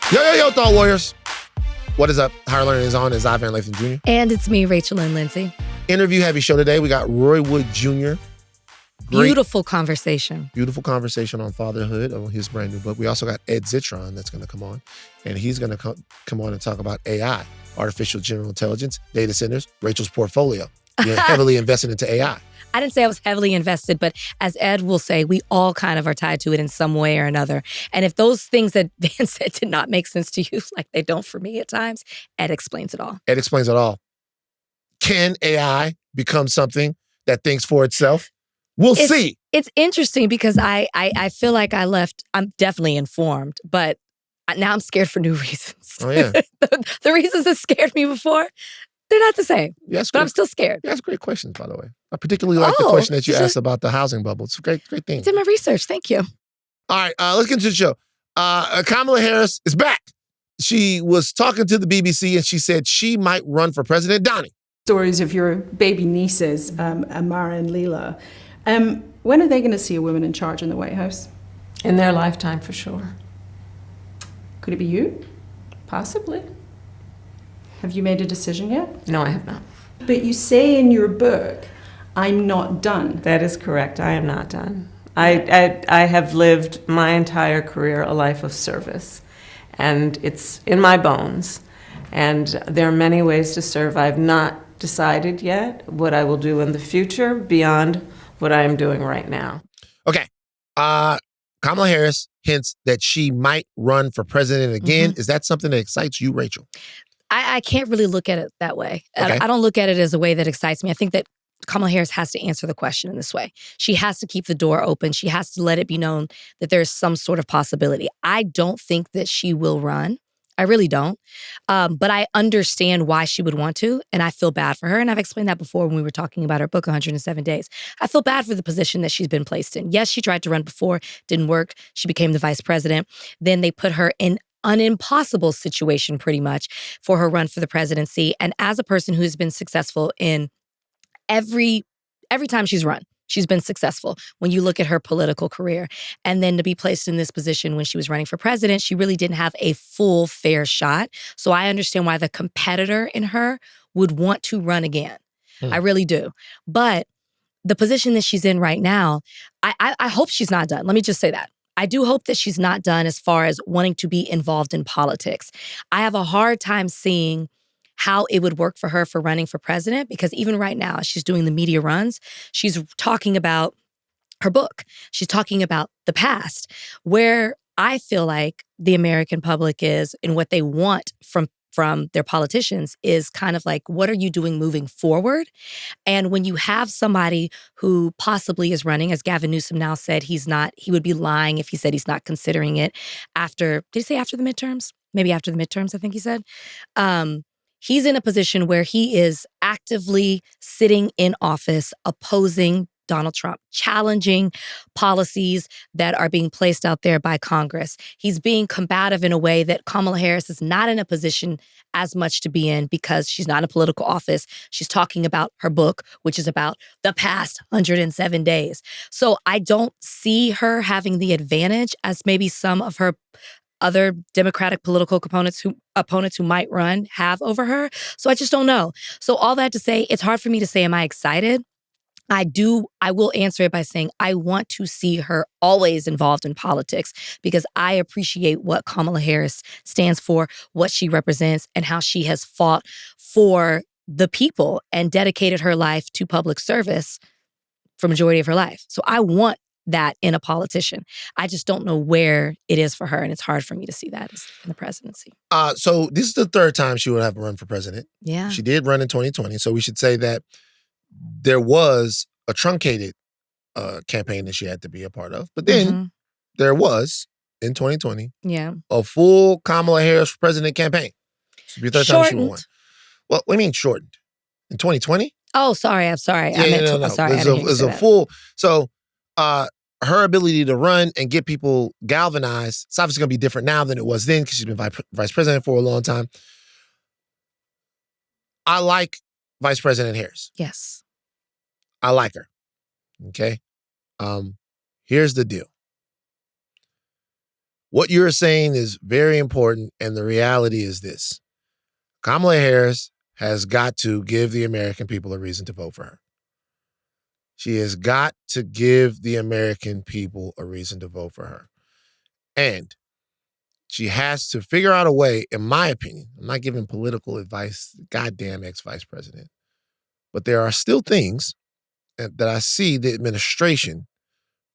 Yo, Thought Warriors. What is up? Higher Learning is on. It's Zohran Lathan Jr. And it's me, Rachel and Lindsay. Interview heavy show today. We got Roy Wood Jr. Beautiful conversation. Beautiful conversation on fatherhood, on his brand new book. We also got Ed Zitron that's going to come on. And he's going to come on and talk about AI, artificial general intelligence, data centers, Rachel's portfolio. You're heavily invested into AI. I didn't say I was heavily invested, but as Ed will say, we all kind of are tied to it in some way or another. And if those things that Van said did not make sense to you, like they don't for me at times, Ed explains it all. Ed explains it all. Can AI become something that thinks for itself? We'll see. It's interesting because I feel like I'm definitely informed, but now I'm scared for new reasons. Oh, yeah. the reasons that scared me before, they're not the same. But I'm still scared. You ask great questions, by the way. I particularly like the question that you asked about the housing bubble. It's a great thing. It's in my research. Thank you. All right, let's get into the show. Kamala Harris is back. She was talking to the BBC and she said she might run for president. Donnie. Stories of your baby nieces, Amara and Leela. When are they going to see a woman in charge in the White House? In their lifetime, for sure. Could it be you? Possibly. Have you made a decision yet? No, I have not. But you say in your book, I'm not done. That is correct. I am not done. I have lived my entire career a life of service, and it's in my bones. And there are many ways to serve. I've not decided yet what I will do in the future beyond what I am doing right now. Okay. Kamala Harris hints that she might run for president again. Mm-hmm. Is that something that excites you, Rachel? I can't really look at it that way. Okay. I don't look at it as a way that excites me. I think that Kamala Harris has to answer the question in this way. She has to keep the door open. She has to let it be known that there's some sort of possibility. I don't think that she will run. I really don't. But I understand why she would want to, and I feel bad for her. And I've explained that before when we were talking about her book, 107 Days. I feel bad for the position that she's been placed in. Yes, she tried to run before, didn't work. She became the vice president. Then they put her in an impossible situation pretty much for her run for the presidency. And as a person who's been successful in every time she's run, she's been successful when you look at her political career. And then to be placed in this position when she was running for president, she really didn't have a full, fair shot. So I understand why the competitor in her would want to run again. I really do. But the position that she's in right now, I hope she's not done. Let me just say that. I do hope that she's not done as far as wanting to be involved in politics. I have a hard time seeing how it would work for her for running for president, because even right now, she's doing the media runs. She's talking about her book. She's talking about the past, where I feel like the American public is and what they want from their politicians is kind of like, what are you doing moving forward? And when you have somebody who possibly is running, as Gavin Newsom now said, he would be lying if he said he's not considering it did he say after the midterms? Maybe after the midterms, I think he said. He's in a position where he is actively sitting in office, opposing Donald Trump, challenging policies that are being placed out there by Congress. He's being combative in a way that Kamala Harris is not in a position as much to be in because she's not in a political office. She's talking about her book, which is about the past 107 days. So I don't see her having the advantage as maybe some of her other Democratic political opponents who might run have over her. So I just don't know. So all that to say, it's hard for me to say, am I excited? I will answer it by saying I want to see her always involved in politics because I appreciate what Kamala Harris stands for, what she represents, and how she has fought for the people and dedicated her life to public service for majority of her life. So I want that in a politician. I just don't know where it is for her, and it's hard for me to see that in the presidency. So this is the third time she would have run for president. Yeah. She did run in 2020, so we should say that there was a truncated campaign that she had to be a part of. But then there was, in 2020, a full Kamala Harris president campaign. This would be the third time she would won. Well, what do you mean shortened? In 2020? Oh, sorry. I'm sorry. Yeah, no. Sorry, it was a full... So her ability to run and get people galvanized, it's obviously going to be different now than it was then because she's been vice president for a long time. I like Vice President Harris. Yes. I like her. Okay? Here's the deal. What you're saying is very important, and the reality is this. Kamala Harris has got to give the American people a reason to vote for her. She has got to give the American people a reason to vote for her. And she has to figure out a way, in my opinion, I'm not giving political advice, goddamn ex-vice president, but there are still things that I see the administration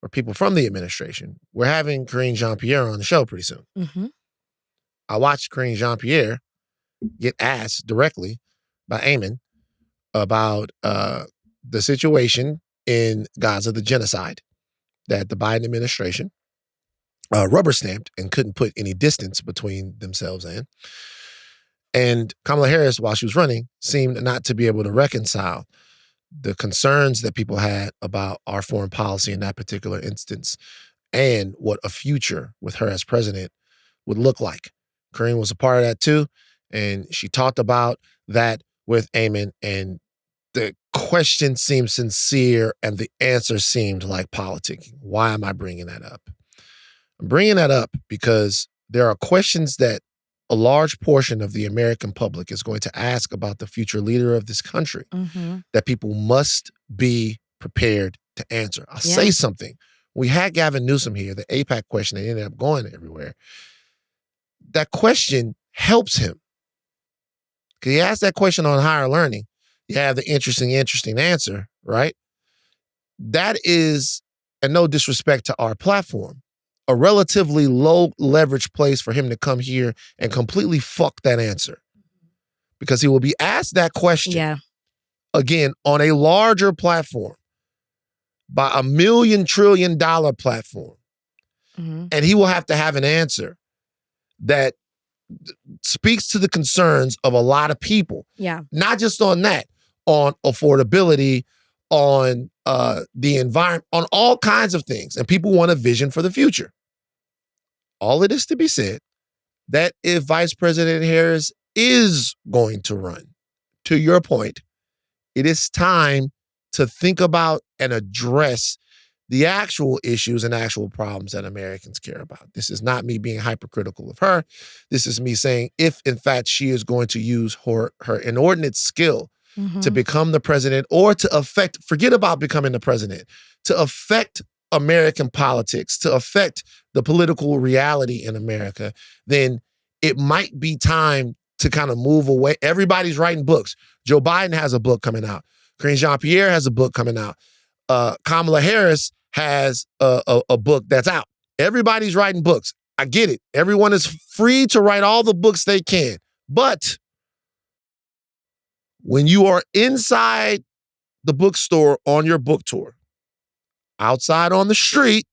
or people from the administration. We're having Karine Jean-Pierre on the show pretty soon. Mm-hmm. I watched Karine Jean-Pierre get asked directly by Eamon about the situation in Gaza, the genocide that the Biden administration rubber stamped and couldn't put any distance between themselves in. And Kamala Harris, while she was running, seemed not to be able to reconcile the concerns that people had about our foreign policy in that particular instance and what a future with her as president would look like. Karine was a part of that too, and she talked about that with Eamon, and the question seemed sincere and the answer seemed like politicking. Why am I bringing that up? I'm bringing that up because there are questions that a large portion of the American public is going to ask about the future leader of this country that people must be prepared to answer. I'll say something. We had Gavin Newsom here, the AIPAC question that ended up going everywhere. That question helps him. Because he asked that question on higher learning. You have the interesting answer, right? That is, and no disrespect to our platform, a relatively low leverage place for him to come here and completely fuck that answer. Because he will be asked that question again on a larger platform by $1 million trillion platform. And he will have to have an answer that speaks to the concerns of a lot of people. Not just on that, on affordability, on the environment, on all kinds of things. And people want a vision for the future. All it is to be said that if Vice President Harris is going to run, to your point, it is time to think about and address the actual issues and actual problems that Americans care about. This is not me being hypercritical of her. This is me saying if, in fact, she is going to use her inordinate skill to become the president or to affect, forget about becoming the president, to affect American politics, to affect the political reality in America, then it might be time to kind of move away. Everybody's writing books. Joe Biden has a book coming out. Karine Jean-Pierre has a book coming out. Kamala Harris has a book that's out. Everybody's writing books. I get it. Everyone is free to write all the books they can. But when you are inside the bookstore on your book tour, outside on the street,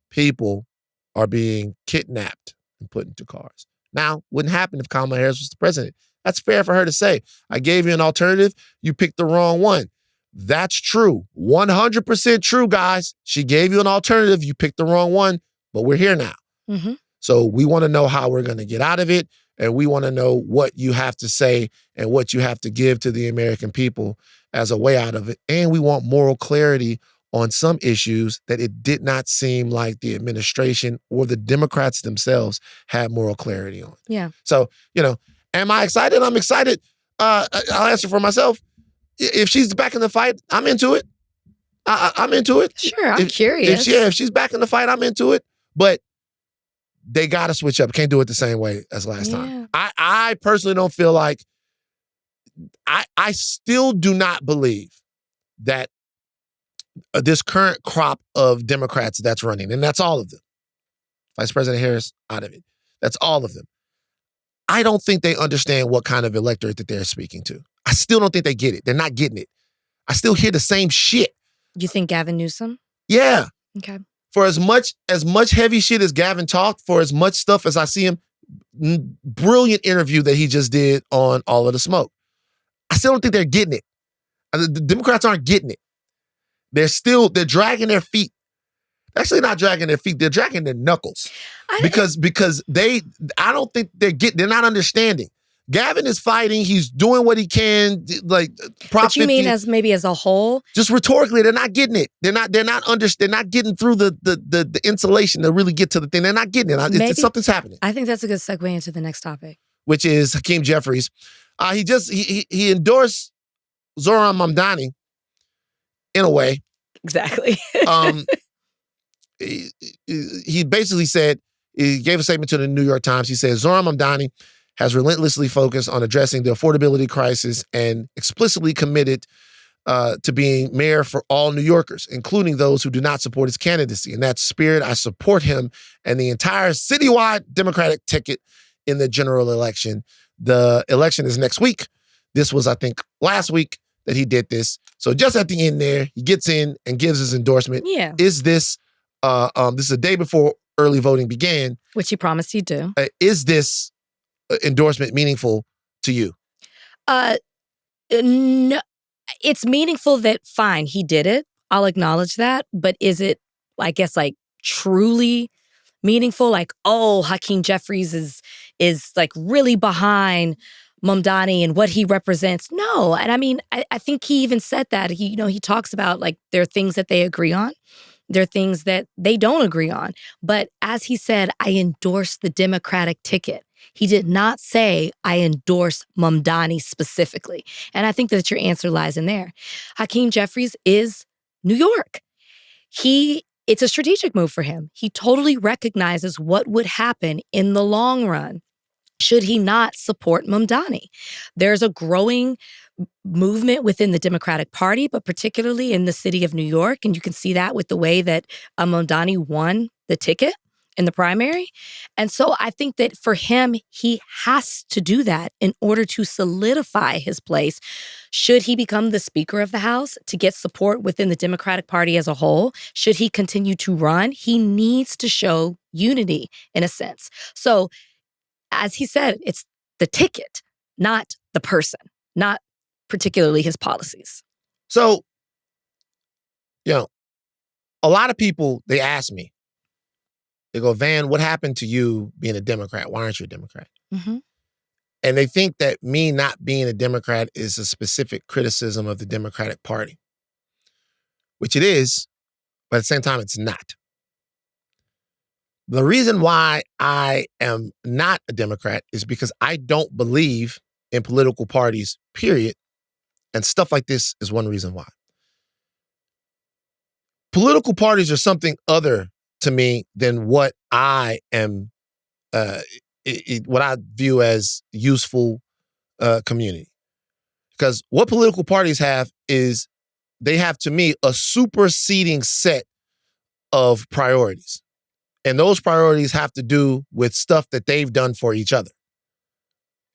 people are being kidnapped and put into cars. Now, wouldn't happen if Kamala Harris was the president. That's fair for her to say. I gave you an alternative. You picked the wrong one. That's true. 100% true, guys. She gave you an alternative. You picked the wrong one, but we're here now. So we want to know how we're going to get out of it, and we want to know what you have to say and what you have to give to the American people as a way out of it. And we want moral clarity on some issues that it did not seem like the administration or the Democrats themselves had moral clarity on. So, am I excited? I'm excited. I'll answer for myself. If she's back in the fight, I'm into it. I'm into it. Sure, I'm curious. If she's back in the fight, I'm into it. But they got to switch up. Can't do it the same way as last time. I personally don't feel like, I still do not believe that this current crop of Democrats that's running, and that's all of them, Vice President Harris out of it, that's all of them. I don't think they understand what kind of electorate that they're speaking to. I still don't think they get it. They're not getting it. I still hear the same shit. You think Gavin Newsom? Yeah. Okay. For as much heavy shit as Gavin talked, for as much stuff as I see him, brilliant interview that he just did on All of the Smoke. I still don't think they're getting it. The Democrats aren't getting it. They're dragging their feet. Actually not dragging their feet, they're dragging their knuckles. Because I don't think they're not understanding. Gavin is fighting. He's doing what he can. Like Prop But you 50, mean as maybe as a whole? just rhetorically, they're not getting it. They're not getting through the insulation to really get to the thing. They're not getting it. Something's happening. I think that's a good segue into the next topic, which is Hakeem Jeffries. He endorsed Zohran Mamdani in a way. Exactly. He basically said, he gave a statement to the New York Times. He said, Zohran Mamdani has relentlessly focused on addressing the affordability crisis and explicitly committed to being mayor for all New Yorkers, including those who do not support his candidacy. In that spirit, I support him and the entire citywide Democratic ticket in the general election. The election is next week. This was, I think, last week that he did this. So just at the end there, he gets in and gives his endorsement. Yeah. Is this, this is a day before early voting began. Which he promised he'd do. Is this endorsement meaningful to you? No, it's meaningful that, fine, he did it. I'll acknowledge that. But is it, I guess, like truly meaningful? Like, oh, Hakeem Jeffries is like really behind Mamdani and what he represents? No. And I mean, I think he even said that. He talks about like there are things that they agree on. There are things that they don't agree on. But as he said, I endorse the Democratic ticket. He did not say, I endorse Mamdani specifically. And I think that your answer lies in there. Hakeem Jeffries is New York. It's a strategic move for him. He totally recognizes what would happen in the long run should he not support Mamdani. There's a growing movement within the Democratic Party, but particularly in the city of New York. And you can see that with the way that Mamdani won the ticket in the primary. And so I think that for him, he has to do that in order to solidify his place. Should he become the Speaker of the House to get support within the Democratic Party as a whole? Should he continue to run? He needs to show unity in a sense. So as he said, it's the ticket, not the person, not particularly his policies. So, a lot of people, they ask me, they go, Van, what happened to you being a Democrat? Why aren't you a Democrat? Mm-hmm. And they think that me not being a Democrat is a specific criticism of the Democratic Party, which it is, but at the same time, it's not. The reason why I am not a Democrat is because I don't believe in political parties, period. And stuff like this is one reason why. Political parties are something other to me than what I am, what I view as useful community. Because what political parties have is they have, to me, a superseding set of priorities. And those priorities have to do with stuff that they've done for each other.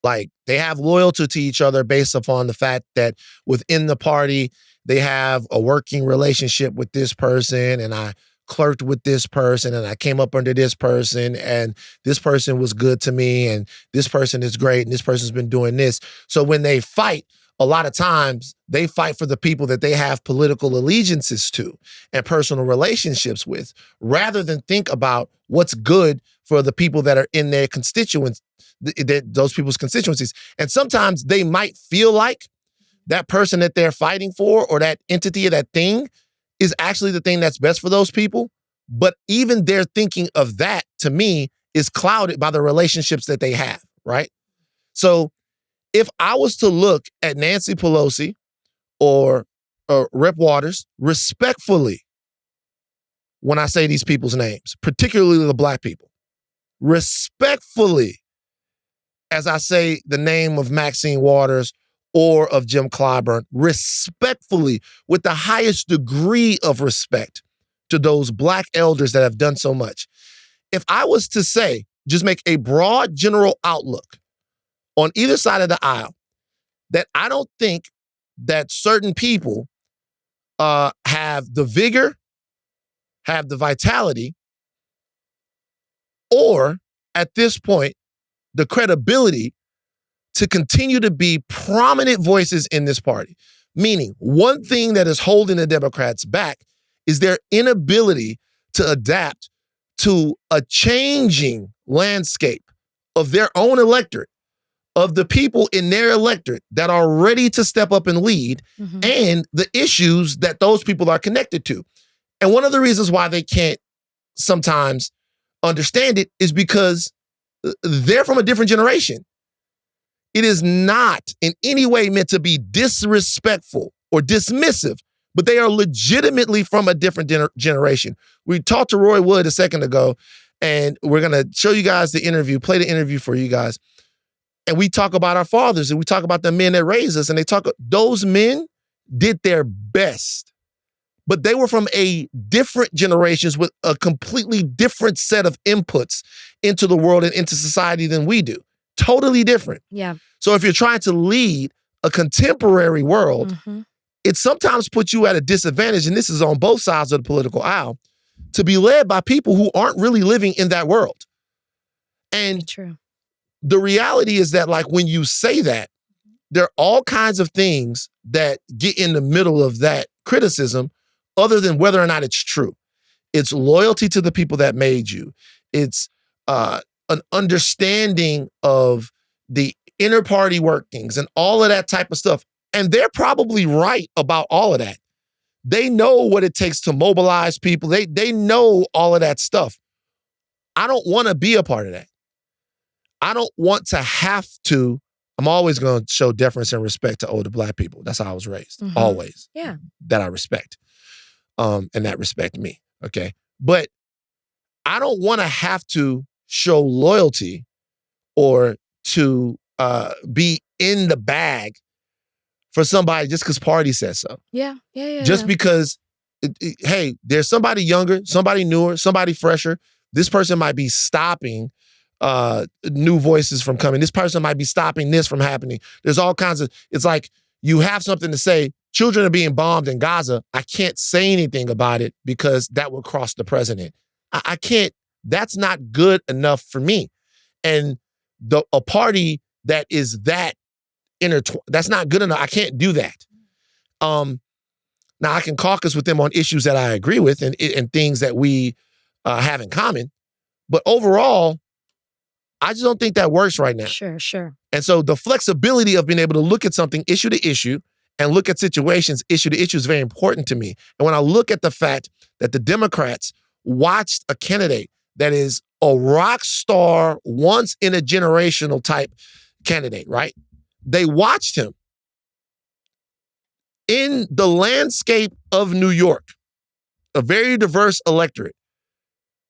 Like, they have loyalty to each other based upon the fact that within the party, they have a working relationship with this person, and I clerked with this person, and I came up under this person, and this person was good to me, and this person is great, and this person's been doing this. So when they fight, a lot of times they fight for the people that they have political allegiances to and personal relationships with, rather than think about what's good for the people that are in their constituents, those people's constituencies. And sometimes they might feel like that person that they're fighting for, or that entity or that thing, is actually the thing that's best for those people. But even their thinking of that, to me, is clouded by the relationships that they have, right? So if I was to look at Nancy Pelosi or Rep. Waters respectfully when I say these people's names, particularly the Black people, respectfully as I say the name of Maxine Waters or of Jim Clyburn, respectfully, with the highest degree of respect to those Black elders that have done so much. If I was to say, just make a broad general outlook on either side of the aisle, that I don't think that certain people have the vigor, have the vitality, or at this point, the credibility to continue to be prominent voices in this party. Meaning, one thing that is holding the Democrats back is their inability to adapt to a changing landscape of their own electorate, of the people in their electorate that are ready to step up and lead and the issues that those people are connected to. And one of the reasons why they can't sometimes understand it is because they're from a different generation. It is not in any way meant to be disrespectful or dismissive, but they are legitimately from a different generation. We talked to Roy Wood a second ago, and we're going to show you guys the interview, play the interview for you guys. And we talk about our fathers, and we talk about the men that raised us, and those men did their best. But they were from a different generations with a completely different set of inputs into the world and into society than we do. Totally different. Yeah. So if you're trying to lead a contemporary world, it sometimes puts you at a disadvantage, and this is on both sides of the political aisle, to be led by people who aren't really living in that world. And true. The reality is that, like, when you say that, there are all kinds of things that get in the middle of that criticism other than whether or not it's true. It's loyalty to the people that made you. It's an understanding of the inner party workings and all of that type of stuff. And they're probably right about all of that. They know what it takes to mobilize people. They know all of that stuff. I don't want to be a part of that. I don't want to have to. I'm always going to show deference and respect to older Black people. That's how I was raised. Always. Yeah. That I respect. And that respect me. Okay. But I don't want to have to show loyalty or to be in the bag for somebody just because party says so. Yeah. Just because, hey, there's somebody younger, somebody newer, somebody fresher. This person might be stopping new voices from coming. This person might be stopping this from happening. There's all kinds of, it's like you have something to say. Children are being bombed in Gaza. I can't say anything about it because that would cross the president. I can't, that's not good enough for me. And a party that is that that's not good enough. I can't do that. Now I can caucus with them on issues that I agree with and things that we have in common. But overall, I just don't think that works right now. Sure. And so the flexibility of being able to look at something issue to issue and look at situations issue to issue is very important to me. And when I look at the fact that the Democrats watched a candidate that is a rock star, once in a generational type candidate, right? They watched him in the landscape of New York, a very diverse electorate,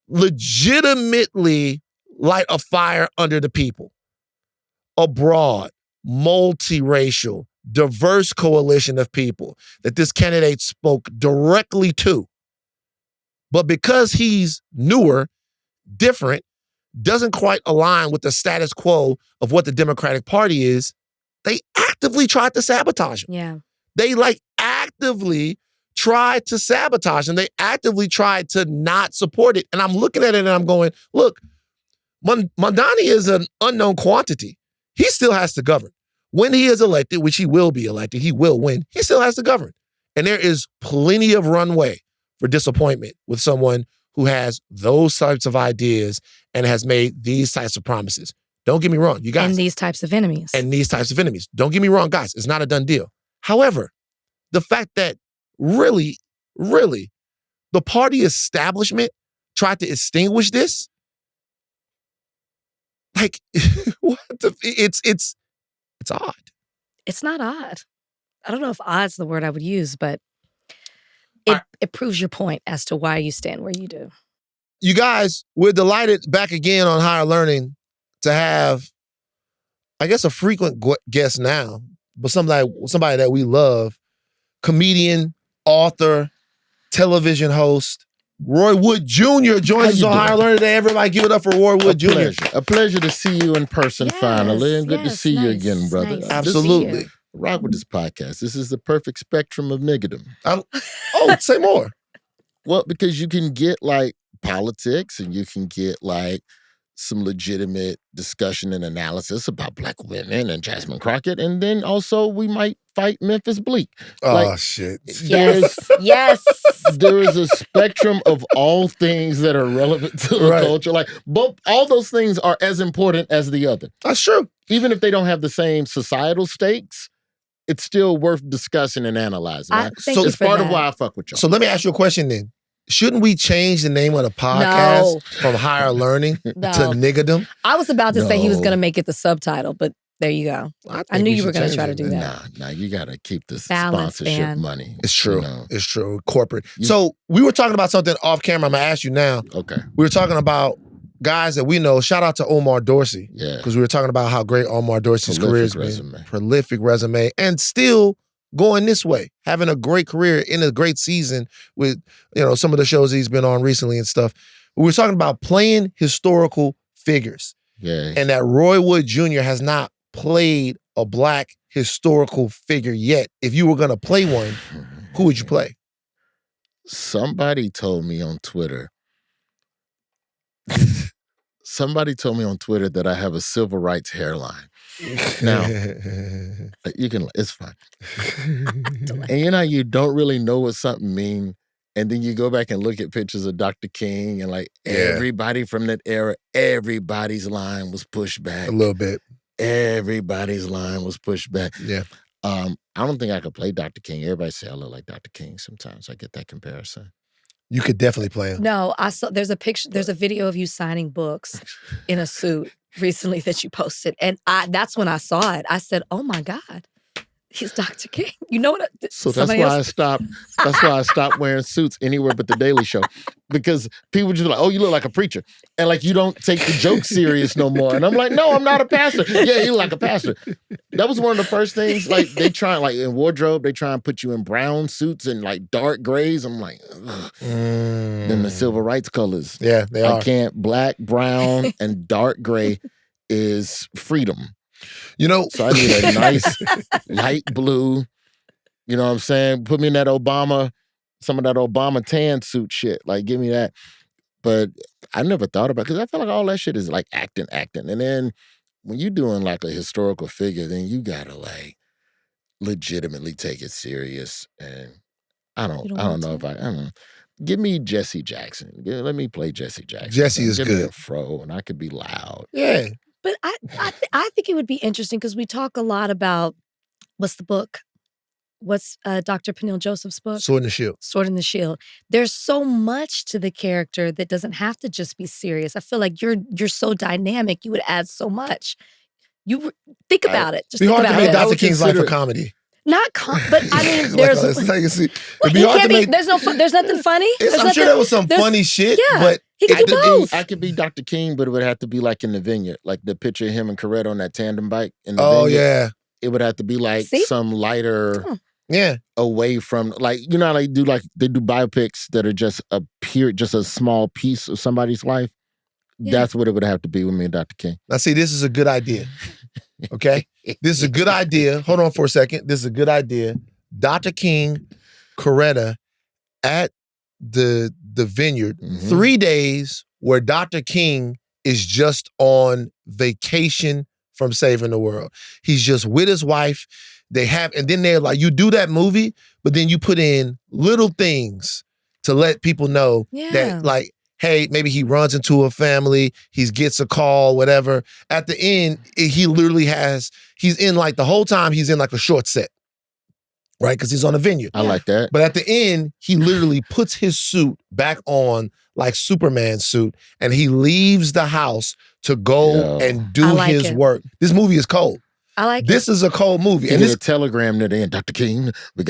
legitimately light a fire under the people. A broad, multiracial, diverse coalition of people that this candidate spoke directly to. But because he's newer, different, doesn't quite align with the status quo of what the Democratic Party is, they actively tried to sabotage him. Yeah. They actively tried to sabotage him. They actively tried to not support it. And I'm looking at it and I'm going, look, Mamdani is an unknown quantity. He still has to govern. When he is elected, which he will be elected, he will win, he still has to govern. And there is plenty of runway for disappointment with someone who has those types of ideas and has made these types of promises. Don't get me wrong, you guys. And these types of enemies. Don't get me wrong, guys. It's not a done deal. However, the fact that really, the party establishment tried to extinguish this, like, what it's odd. It's not odd. I don't know if odd's the word I would use, but it proves your point as to why you stand where you do. You guys, we're delighted back again on Higher Learning to have, I guess, a frequent guest now, but somebody that we love, comedian, author, television host, Roy Wood Jr. joins us on Higher Learning today. Everybody give it up for Roy Wood Jr. A pleasure to see you in person finally, and good to see you again, brother. Nice. Absolutely. Rock with this podcast. This is the perfect spectrum of niggerdom. Say more. Well, because you can get like politics and you can get like some legitimate discussion and analysis about Black women and Jasmine Crockett. And then also we might fight Memphis Bleak. Shit. Yes. There is a spectrum of all things that are relevant to the culture. Like, both, all those things are as important as the other. That's true. even if they don't have the same societal stakes, it's still worth discussing and analyzing. So it's part of why I fuck with y'all. So let me ask you a question then. Shouldn't we change the name of the podcast from Higher Learning to Niggadom? I was about to say he was going to make it the subtitle, but there you go. I knew you were going to try to do that. Nah, you got to keep this balance, sponsorship money. It's true. It's true. Corporate. So we were talking about something off camera. I'm going to ask you now. Okay. We were talking about guys that we know. Shout out to Omar Dorsey. Yeah. Because we were talking about how great Omar Dorsey's career has been. Prolific resume. And still going this way, having a great career in a great season with, some of the shows he's been on recently and stuff. We were talking about playing historical figures. Yeah. And that Roy Wood Jr. has not played a black historical figure yet. If you were going to play one, who would you play? Somebody told me on Twitter that I have a civil rights hairline. Now, it's fine. And you don't really know what something means. And then you go back and look at pictures of Dr. King and everybody from that era, everybody's line was pushed back. A little bit. Everybody's line was pushed back. Yeah. I don't think I could play Dr. King. Everybody say I look like Dr. King sometimes. I get that comparison. You could definitely play him. No, I saw there's a video of you signing books in a suit recently that you posted. And that's when I saw it. I said, oh my God, he's Dr. King. You know what? So that's why I stopped wearing suits anywhere but the Daily Show. Because people just be like, oh, you look like a preacher. And you don't take the joke serious no more. And I'm like, no, I'm not a pastor. Yeah, you look like a pastor. That was one of the first things, they try, in wardrobe, they try and put you in brown suits and dark grays. I'm like, ugh. Then the civil rights colors. Yeah, they are. I can't, black, brown, and dark gray is freedom. So I need a nice light blue, you know what I'm saying? Put me in some of that Obama tan suit shit. Give me that. But I never thought about it because I feel like all that shit is acting. And then when you're doing a historical figure, then you gotta legitimately take it serious. And I don't know. Give me Jesse Jackson. Let me play Jesse Jackson. Jesse is Give good. Me a fro, and I could be loud. Yeah. But I think it would be interesting because we talk a lot about, what's the book? What's Dr. Peniel Joseph's book? Sword in the Shield. Sword in the Shield. There's so much to the character that doesn't have to just be serious. I feel like you're so dynamic. You would add so much. You think about it. Just be think hard about to make it. Dr. King's life a comedy. But I mean, there's there's nothing funny. I'm sure there was some funny shit, but he could do both. I could be Dr. King, but it would have to be in the vineyard, the picture of him and Coretta on that tandem bike in the vineyard. Oh yeah, it would have to be some lighter, away from how they do they do biopics that are just a small piece of somebody's life. Yeah. That's what it would have to be with me and Dr. King. Now, see, this is a good idea. Okay? This is a good idea. Hold on for a second. This is a good idea. Dr. King, Coretta at the vineyard, 3 days where Dr. King is just on vacation from saving the world. He's just with his wife. And then they're you do that movie, but then you put in little things to let people know that hey, maybe he runs into a family, he gets a call, whatever. At the end, he literally he's in the whole time he's in a short set, right? Because he's on a vineyard. I like that. But at the end, he literally puts his suit back on Superman's suit and he leaves the house to go and do his work. This movie is cold. I like this is a cold movie. And there's a telegram near the end. Dr. King, we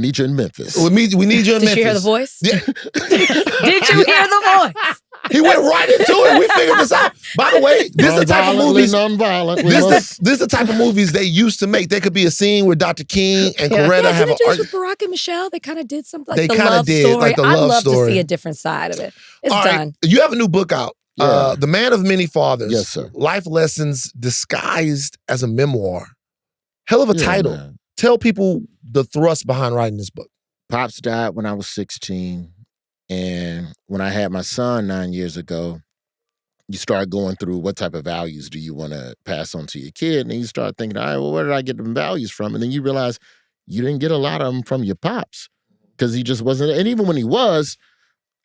need you in Memphis. We need you in Memphis. Did you hear the voice? Yeah. Did you hear the voice? He went right into it. We figured this out. By the way, this is the type of movies. This is the type of movies they used to make. There could be a scene where Dr. King and Coretta have an argument. With Barack and Michelle, they kind of did something they the love did, story. The love I'd love story. to see a different side of it. It's all done. Right. You have a new book out. Yeah. The Man of Many Fathers. Yes, sir. Life Lessons Disguised as a Memoir. Hell of a title. Man. Tell people the thrust behind writing this book. Pops died when I was 16. And when I had my son 9 years ago, you start going through what type of values do you want to pass on to your kid. And then you start thinking, all right, well, where did I get them values from? And then you realize you didn't get a lot of them from your pops because he just wasn't. And even when he was,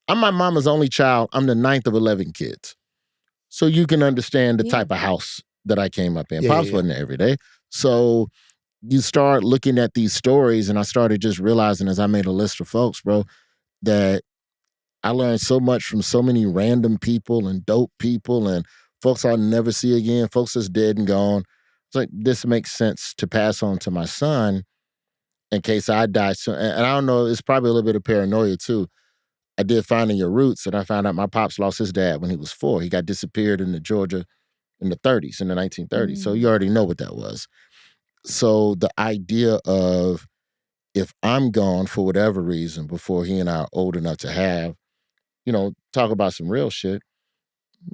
I'm my mama's only child. I'm the 9th of 11 kids. So you can understand the type of house that I came up in. Pops wasn't there every day. So you start looking at these stories, and I started just realizing as I made a list of folks, bro, that I learned so much from so many random people and dope people and folks I'll never see again, folks that's dead and gone. It's like, this makes sense to pass on to my son in case I die soon. And I don't know, it's probably a little bit of paranoia too. I did Finding Your Roots, and I found out my pops lost his dad when he was 4. He got disappeared in Georgia in the 30s, in the 1930s. So you already know what that was. So the idea of, if I'm gone for whatever reason before he and I are old enough to have, talk about some real shit,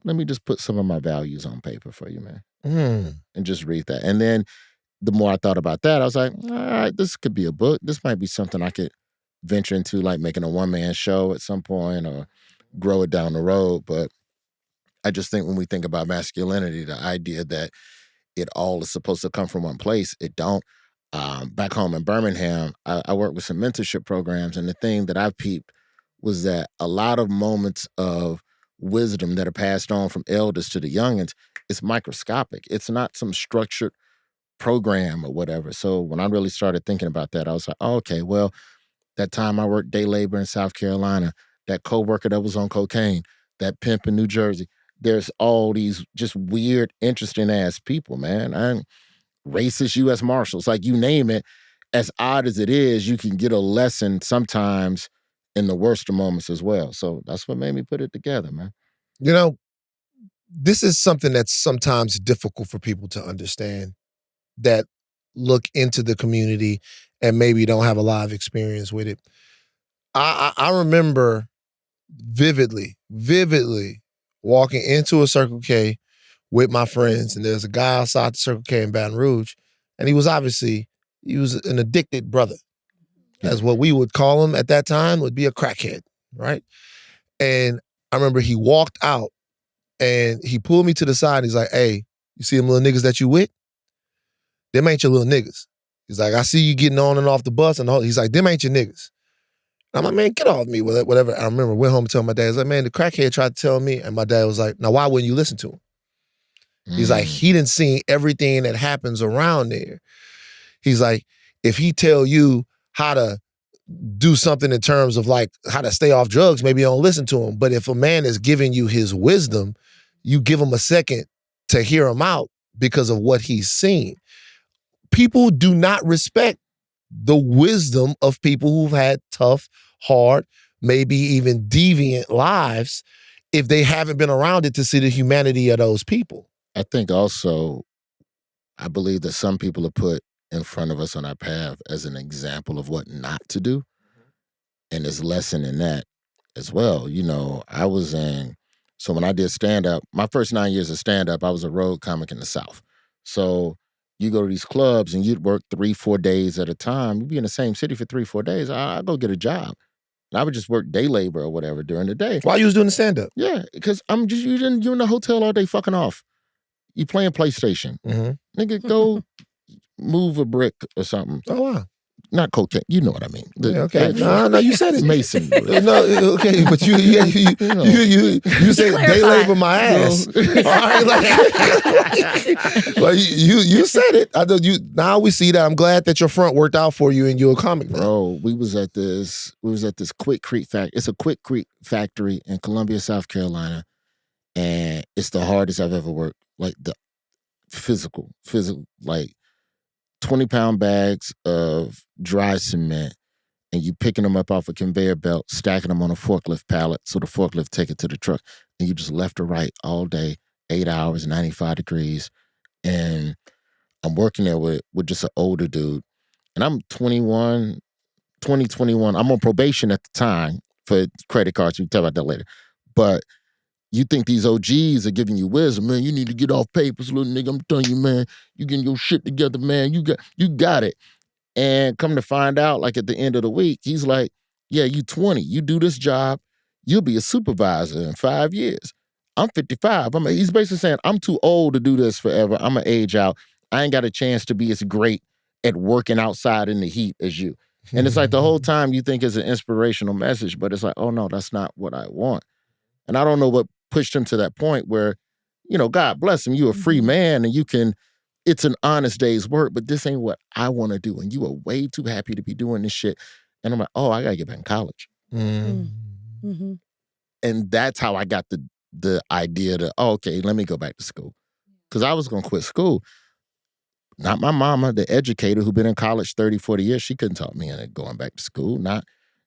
let me just put some of my values on paper for you, man. And just read that. And then the more I thought about that, I was like, all right, this could be a book. This might be something I could venture into, like making a one-man show at some point or grow it down the road. But I just think when we think about masculinity, the idea that it all is supposed to come from one place, it don't. Back home in Birmingham, I worked with some mentorship programs, and the thing that I peeped was that a lot of moments of wisdom that are passed on from elders to the youngins is microscopic. It's not some structured program or whatever. So when I really started thinking about that, I was like, oh, okay, well, that time I worked day labor in South Carolina, that coworker that was on cocaine, that pimp in New Jersey, there's all these just weird, interesting ass people, man. And racist U.S. Marshals, like you name it, as odd as it is, you can get a lesson sometimes in the worst of moments as well. So that's what made me put it together, man. This is something that's sometimes difficult for people to understand that look into the community and maybe don't have a lot of experience with it. I remember vividly walking into a Circle K with my friends, and there's a guy outside the Circle K in Baton Rouge, and he was an addicted brother, as what we would call him at that time, would be a crackhead, right? And I remember he walked out and he pulled me to the side. He's like, hey, you see them little niggas that you with? Them ain't your little niggas. He's like, I see you getting on and off the bus, and he's like, them ain't your niggas. And I'm like, man, get off me, whatever. I remember went home and told my dad, he's like, man, the crackhead tried to tell me, and my dad was like, now why wouldn't you listen to him? He's like, he didn't see everything that happens around there. He's like, if he tell you how to do something in terms of like how to stay off drugs, maybe you don't listen to him. But if a man is giving you his wisdom, you give him a second to hear him out because of what he's seen. People do not respect the wisdom of people who've had tough, hard, maybe even deviant lives if they haven't been around it to see the humanity of those people. I think also, I believe that some people are put in front of us on our path as an example of what not to do. And there's a lesson in that as well. So when I did stand-up, my first 9 years of stand-up, I was a road comic in the South. So you go to these clubs and you'd work 3-4 days at a time. You'd be in the same city for 3-4 days. I'd go get a job. And I would just work day labor or whatever during the day. While you was doing the stand-up? Yeah, because you're in the hotel all day fucking off. You playing PlayStation. Mm-hmm. Nigga, go move a brick or something. Oh, wow. Not cocaine. You know what I mean. Okay. No, you said it. Mason. No, okay, but you said day labor my ass. All right, well, you said it. I know you. Now we see that. I'm glad that your front worked out for you and you're a comic now. Bro, we was at this Quick Creek factory. It's a Quick Creek factory in Columbia, South Carolina, and it's the hardest I've ever worked. Like the physical, like 20-pound bags of dry cement, and you picking them up off a conveyor belt, stacking them on a forklift pallet so the forklift take it to the truck, and you just left or right all day, 8 hours, 95 degrees, and I'm working there with just an older dude, and I'm 21. I'm on probation at the time for credit cards. We can talk about that later, but you think these OGs are giving you wisdom, man, you need to get off papers, little nigga. I'm telling you, man, you getting your shit together, man. You got it. And come to find out, like at the end of the week, he's like, yeah, you 20. You do this job, you'll be a supervisor in 5 years. I'm 55. He's basically saying, I'm too old to do this forever. I'm going to age out. I ain't got a chance to be as great at working outside in the heat as you. And it's like the whole time you think it's an inspirational message, but it's like, oh no, that's not what I want. And I don't know what pushed him to that point where, God bless him. You a free man and it's an honest day's work, but this ain't what I want to do. And you are way too happy to be doing this shit. And I'm like, oh, I got to get back in college. Mm-hmm. And that's how I got the idea to, okay, let me go back to school. Because I was going to quit school. Not my mama, the educator who been in college 30, 40 years. She couldn't talk me into going back to school. Not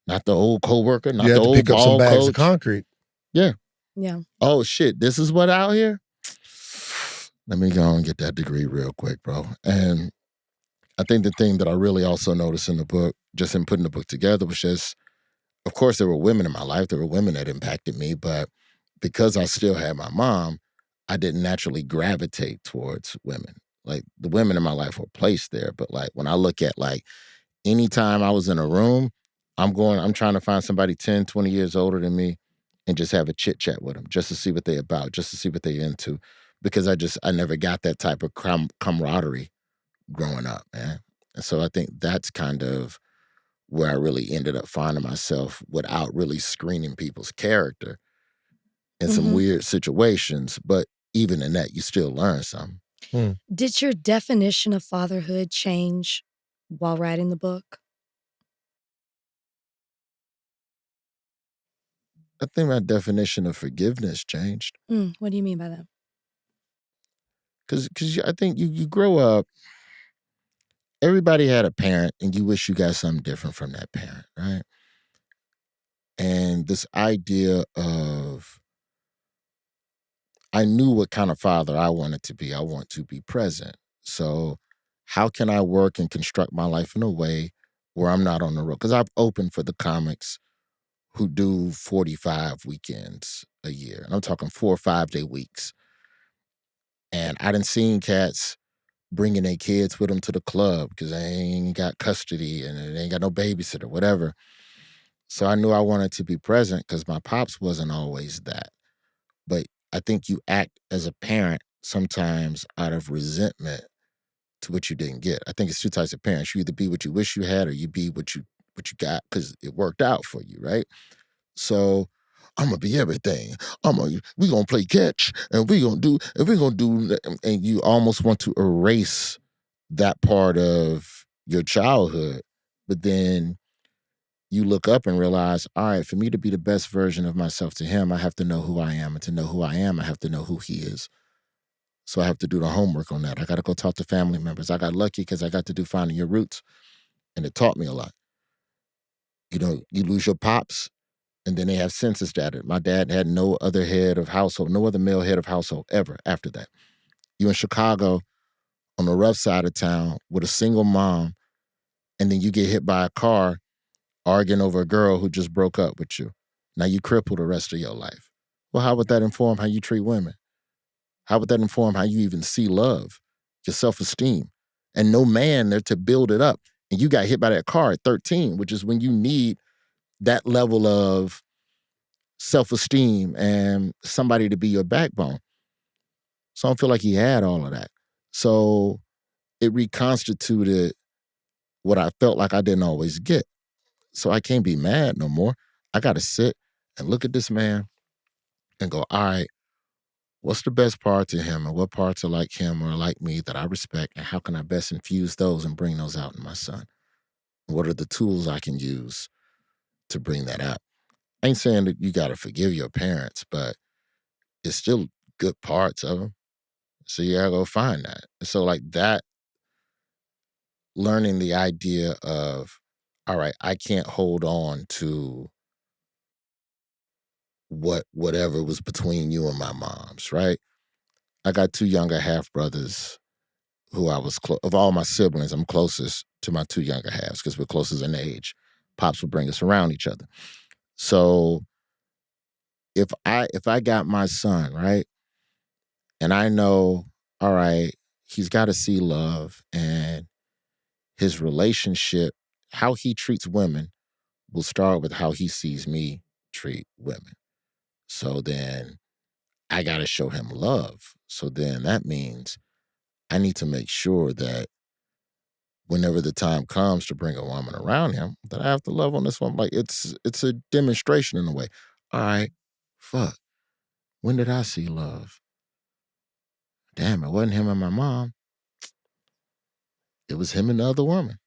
the old coworker, not you the had to old pick up some ball bags coach. of concrete. Yeah. Yeah. Oh, shit, this is what out here? Let me go and get that degree real quick, bro. And I think the thing that I really also noticed in the book, just in putting the book together, was just, of course, there were women in my life. There were women that impacted me, but because I still had my mom, I didn't naturally gravitate towards women. Like, the women in my life were placed there, but like when I look at like anytime I was in a room, I'm trying to find somebody 10, 20 years older than me and just have a chit chat with them just to see what they about, just to see what they into. Because I never got that type of camaraderie growing up, man. And so I think that's kind of where I really ended up finding myself without really screening people's character in some weird situations. But even in that, you still learn something. Did your definition of fatherhood change while writing the book? I think my definition of forgiveness changed. What do you mean by that? Because I think you grow up, everybody had a parent and you wish you got something different from that parent, right? And this idea of, I knew what kind of father I wanted to be. I want to be present. So how can I work and construct my life in a way where I'm not on the road? Because I've opened for the comics who do 45 weekends a year. And I'm talking 4 or 5 day weeks. And I done seen cats bringing their kids with them to the club because they ain't got custody and they ain't got no babysitter, whatever. So I knew I wanted to be present because my pops wasn't always that. But I think you act as a parent sometimes out of resentment to what you didn't get. I think it's two types of parents. You either be what you wish you had or you be what you got because it worked out for you, right? So I'm gonna be everything. We gonna play catch and we gonna do and you almost want to erase that part of your childhood, but then you look up and realize, all right, for me to be the best version of myself to him, I have to know who I am. And to know who I am, I have to know who he is. So I have to do the homework on that. I got to go talk to family members. I got lucky because I got to do Finding Your Roots, and it taught me a lot. You lose your pops, and then they have census data. My dad had no other head of household, no other male head of household ever after that. You in Chicago on the rough side of town with a single mom, and then you get hit by a car arguing over a girl who just broke up with you. Now you cripple the rest of your life. Well, how would that inform how you treat women? How would that inform how you even see love, your self-esteem? And no man there to build it up. And you got hit by that car at 13, which is when you need that level of self-esteem and somebody to be your backbone. So I don't feel like he had all of that. So it reconstituted what I felt like I didn't always get. So I can't be mad no more. I got to sit and look at this man and go, all right, what's the best part to him and what parts are like him or like me that I respect, and how can I best infuse those and bring those out in my son? What are the tools I can use to bring that out? I ain't saying that you got to forgive your parents, but it's still good parts of them. So you gotta go find that. So like that, learning the idea of, all right, I can't hold on to whatever was between you and my mom's, right? I got 2 younger half brothers who I was of all my siblings, I'm closest to my 2 younger halves because we're closest in age. Pops would bring us around each other. So if I got my son, right, and I know, all right, he's got to see love and his relationship, how he treats women will start with how he sees me treat women. So then I got to show him love. So then that means I need to make sure that whenever the time comes to bring a woman around him, that I have to love on this woman. Like it's a demonstration in a way. All right, fuck. When did I see love? damn, it wasn't him and my mom. It was him and the other woman.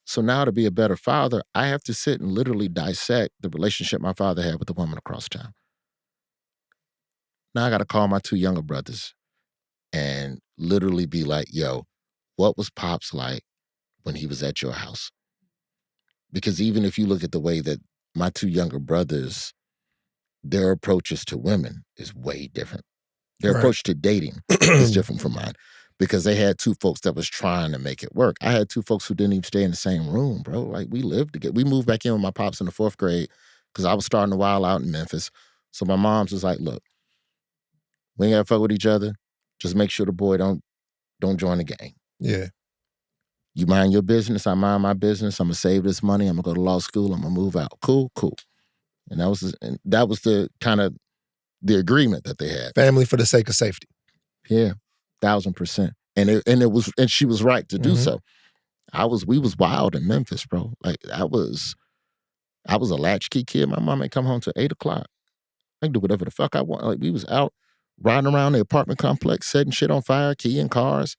So now to be a better father, I have to sit and literally dissect the relationship my father had with the woman across town. Now I got to call my 2 younger brothers and literally be like, yo, what was Pops like when he was at your house? Because even if you look at the way that my 2 younger brothers, their approaches to women is way different. Their approach to dating is different from mine. Because they had 2 folks that was trying to make it work. I had 2 folks who didn't even stay in the same room, bro. Like, we lived together. We moved back in with my pops in the 4th grade because I was starting to wild out in Memphis. So my mom's was like, look, we ain't got to fuck with each other. Just make sure the boy don't join the gang. Yeah. You mind your business, I mind my business. I'm going to save this money. I'm going to go to law school. I'm going to move out. Cool. And that was the kind of the agreement that they had. Family for the sake of safety. Yeah, 1,000%. And she was right to do so. We was wild in Memphis, bro. Like I was a latchkey kid. My mom ain't come home till 8:00. I can do whatever the fuck I want. Like we was out riding around the apartment complex, setting shit on fire, keying cars.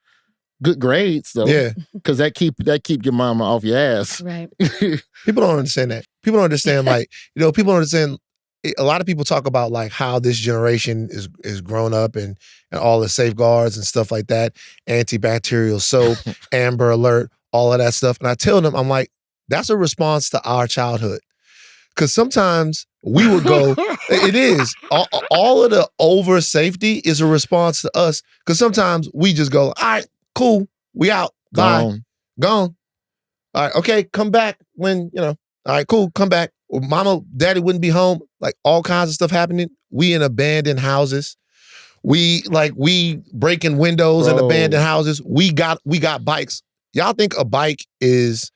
Good grades though. Yeah. Cause that keep your mama off your ass. Right. People don't understand that. People don't understand people don't understand. A lot of people talk about like how this generation is grown up and all the safeguards and stuff like that, antibacterial soap, Amber Alert, all of that stuff. And I tell them, I'm like, that's a response to our childhood. Because sometimes we would go, it is. All of the over safety is a response to us. Because sometimes we just go, all right, cool, we out, bye, gone. All right, okay, come back when, all right, cool, come back. Or mama, daddy wouldn't be home. Like all kinds of stuff happening. We in abandoned houses. We breaking windows in abandoned houses. We got bikes. Y'all think a bike is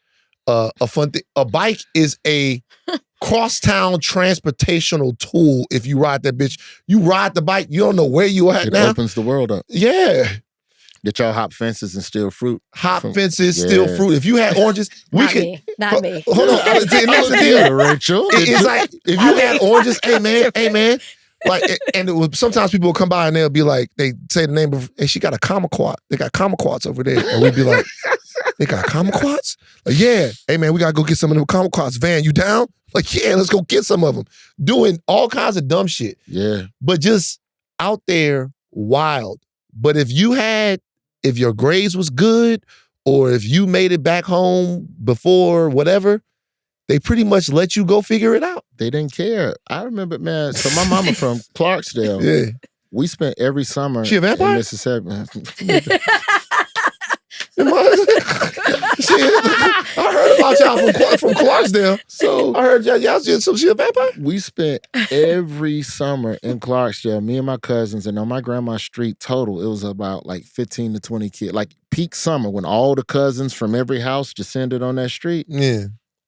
a fun thing? A bike is a crosstown transportational tool. If you ride that bitch, you ride the bike, you don't know where you at now. It opens the world up. Yeah. Get y'all hop fences and steal fruit. Steal fruit. If you had oranges, not me. Hold on. That's the deal, Rachel. It's like if you had oranges, hey man. Like, and it was sometimes people will come by and they'll be like, they say the name of, hey, she got a kumquat. They got kumquats over there, and we'd be like, they got kumquats? Like, yeah. Hey man, we gotta go get some of them kumquats. Van, you down? Like, yeah, let's go get some of them. Doing all kinds of dumb shit. Yeah. But just out there, wild. But if your grades was good, or if you made it back home before whatever, they pretty much let you go figure it out. They didn't care. I remember, man, so my mama from Clarksdale. Yeah. We spent every summer she a vampire? in Mississippi. I heard about y'all from Clarksdale. So I heard y'all she a vampire? We spent every summer in Clarksdale, me and my cousins, and on my grandma's street total, it was about like 15 to 20 kids. Like peak summer when all the cousins from every house descended on that street. Yeah.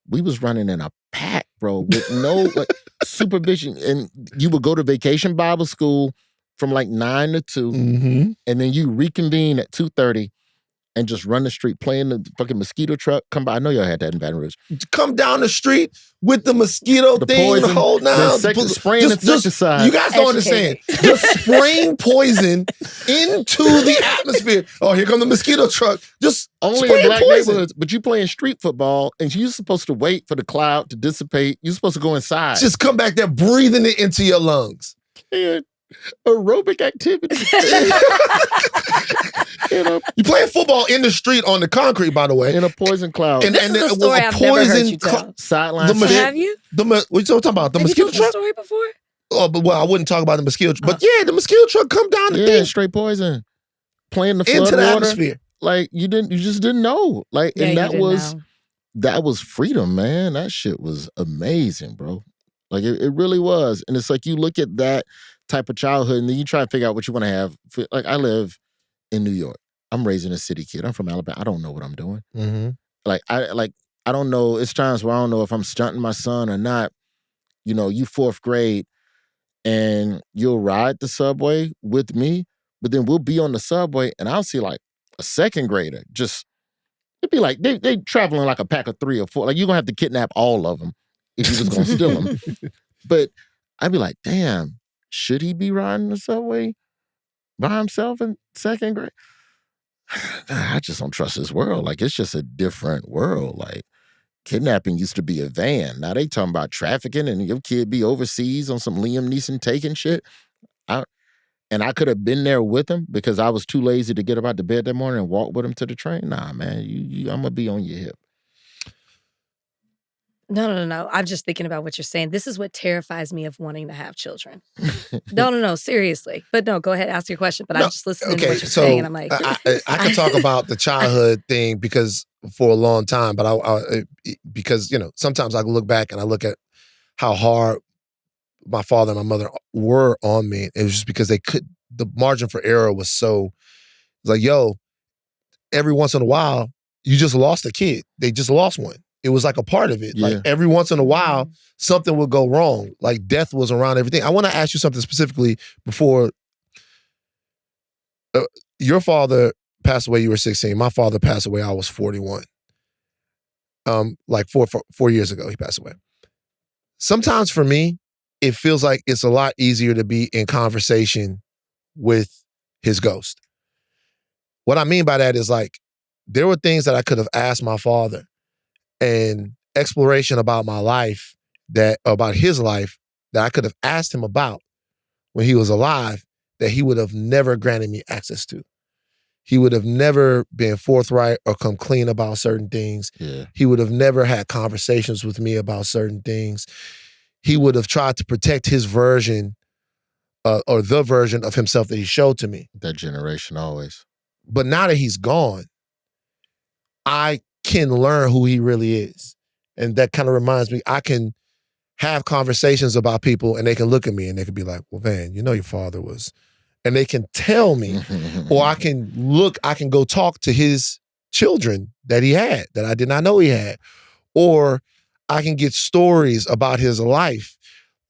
We was running in a pack, bro, with no supervision. And you would go to vacation Bible school from like 9 to 2, and then you reconvene at 2:30 and just run the street playing the fucking mosquito truck. Come by. I know y'all had that in Baton Rouge. Come down the street with the mosquito thing, poison, the whole nine. Spraying insecticide. You guys don't understand. Just spraying poison into the atmosphere. Oh, here come the mosquito truck. Just only in black neighborhoods. But you playing street football, and you're supposed to wait for the cloud to dissipate. You're supposed to go inside. Just come back there breathing it into your lungs. And aerobic activity. You playing football in the street on the concrete, by the way, in a poison cloud. And this is a story I've never heard you tell. Sideline. Have you? What you talking about? The mosquito truck? Have you told the story before? Oh, but I wouldn't talk about the mosquito truck. But yeah, the mosquito truck come down the thing. Straight poison. Playing the flood into the water. atmosphere. Like you just didn't know. Like, and that was freedom, man. That shit was amazing, bro. Like it really was. And it's like you look at that type of childhood and then you try to figure out what you want to have. Like I live in New York. I'm raising a city kid. I'm from Alabama. I don't know what I'm doing. Like I don't know. It's times where I don't know if I'm stunting my son or not. You 4th grade and you'll ride the subway with me, but then we'll be on the subway and I'll see like a 2nd grader just, it'd be like they traveling like a pack of 3 or 4. Like you're gonna have to kidnap all of them if you're just gonna steal them. But I'd be like, damn, should he be riding the subway? by himself in second grade. I just don't trust this world. Like, it's just a different world. Like, kidnapping used to be a van. Now they talking about trafficking and your kid be overseas on some Liam Neeson taking shit. And I could have been there with him because I was too lazy to get up out the bed that morning and walk with him to the train. Nah, man, I'm going to be on your hip. No. I'm just thinking about what you're saying. This is what terrifies me of wanting to have children. No, seriously. But no, go ahead, ask your question. But I'm just listening to what you're saying, and I'm like... I can talk about the childhood thing because for a long time, but because, sometimes I look back and I look at how hard my father and my mother were on me. It was just because the margin for error was so, like, every once in a while, you just lost a kid. They just lost one. It was like a part of it. Yeah. Like every once in a while, something would go wrong. Like death was around everything. I want to ask you something specifically before. Your father passed away, you were 16. My father passed away, I was 41. Like 4 years ago, he passed away. Sometimes for me, it feels like it's a lot easier to be in conversation with his ghost. What I mean by that is, like, there were things that I could have asked my father and exploration about my life, about his life, that I could have asked him about when he was alive, that he would have never granted me access to. He would have never been forthright or come clean about certain things. Yeah. He would have never had conversations with me about certain things. He would have tried to protect his version or the version of himself that he showed to me. That generation always. But now that he's gone, I can learn who he really is. And that kind of reminds me, I can have conversations about people and they can look at me and they can be like, well, man, your father was, and they can tell me, or I can go talk to his children that he had, that I did not know he had, or I can get stories about his life.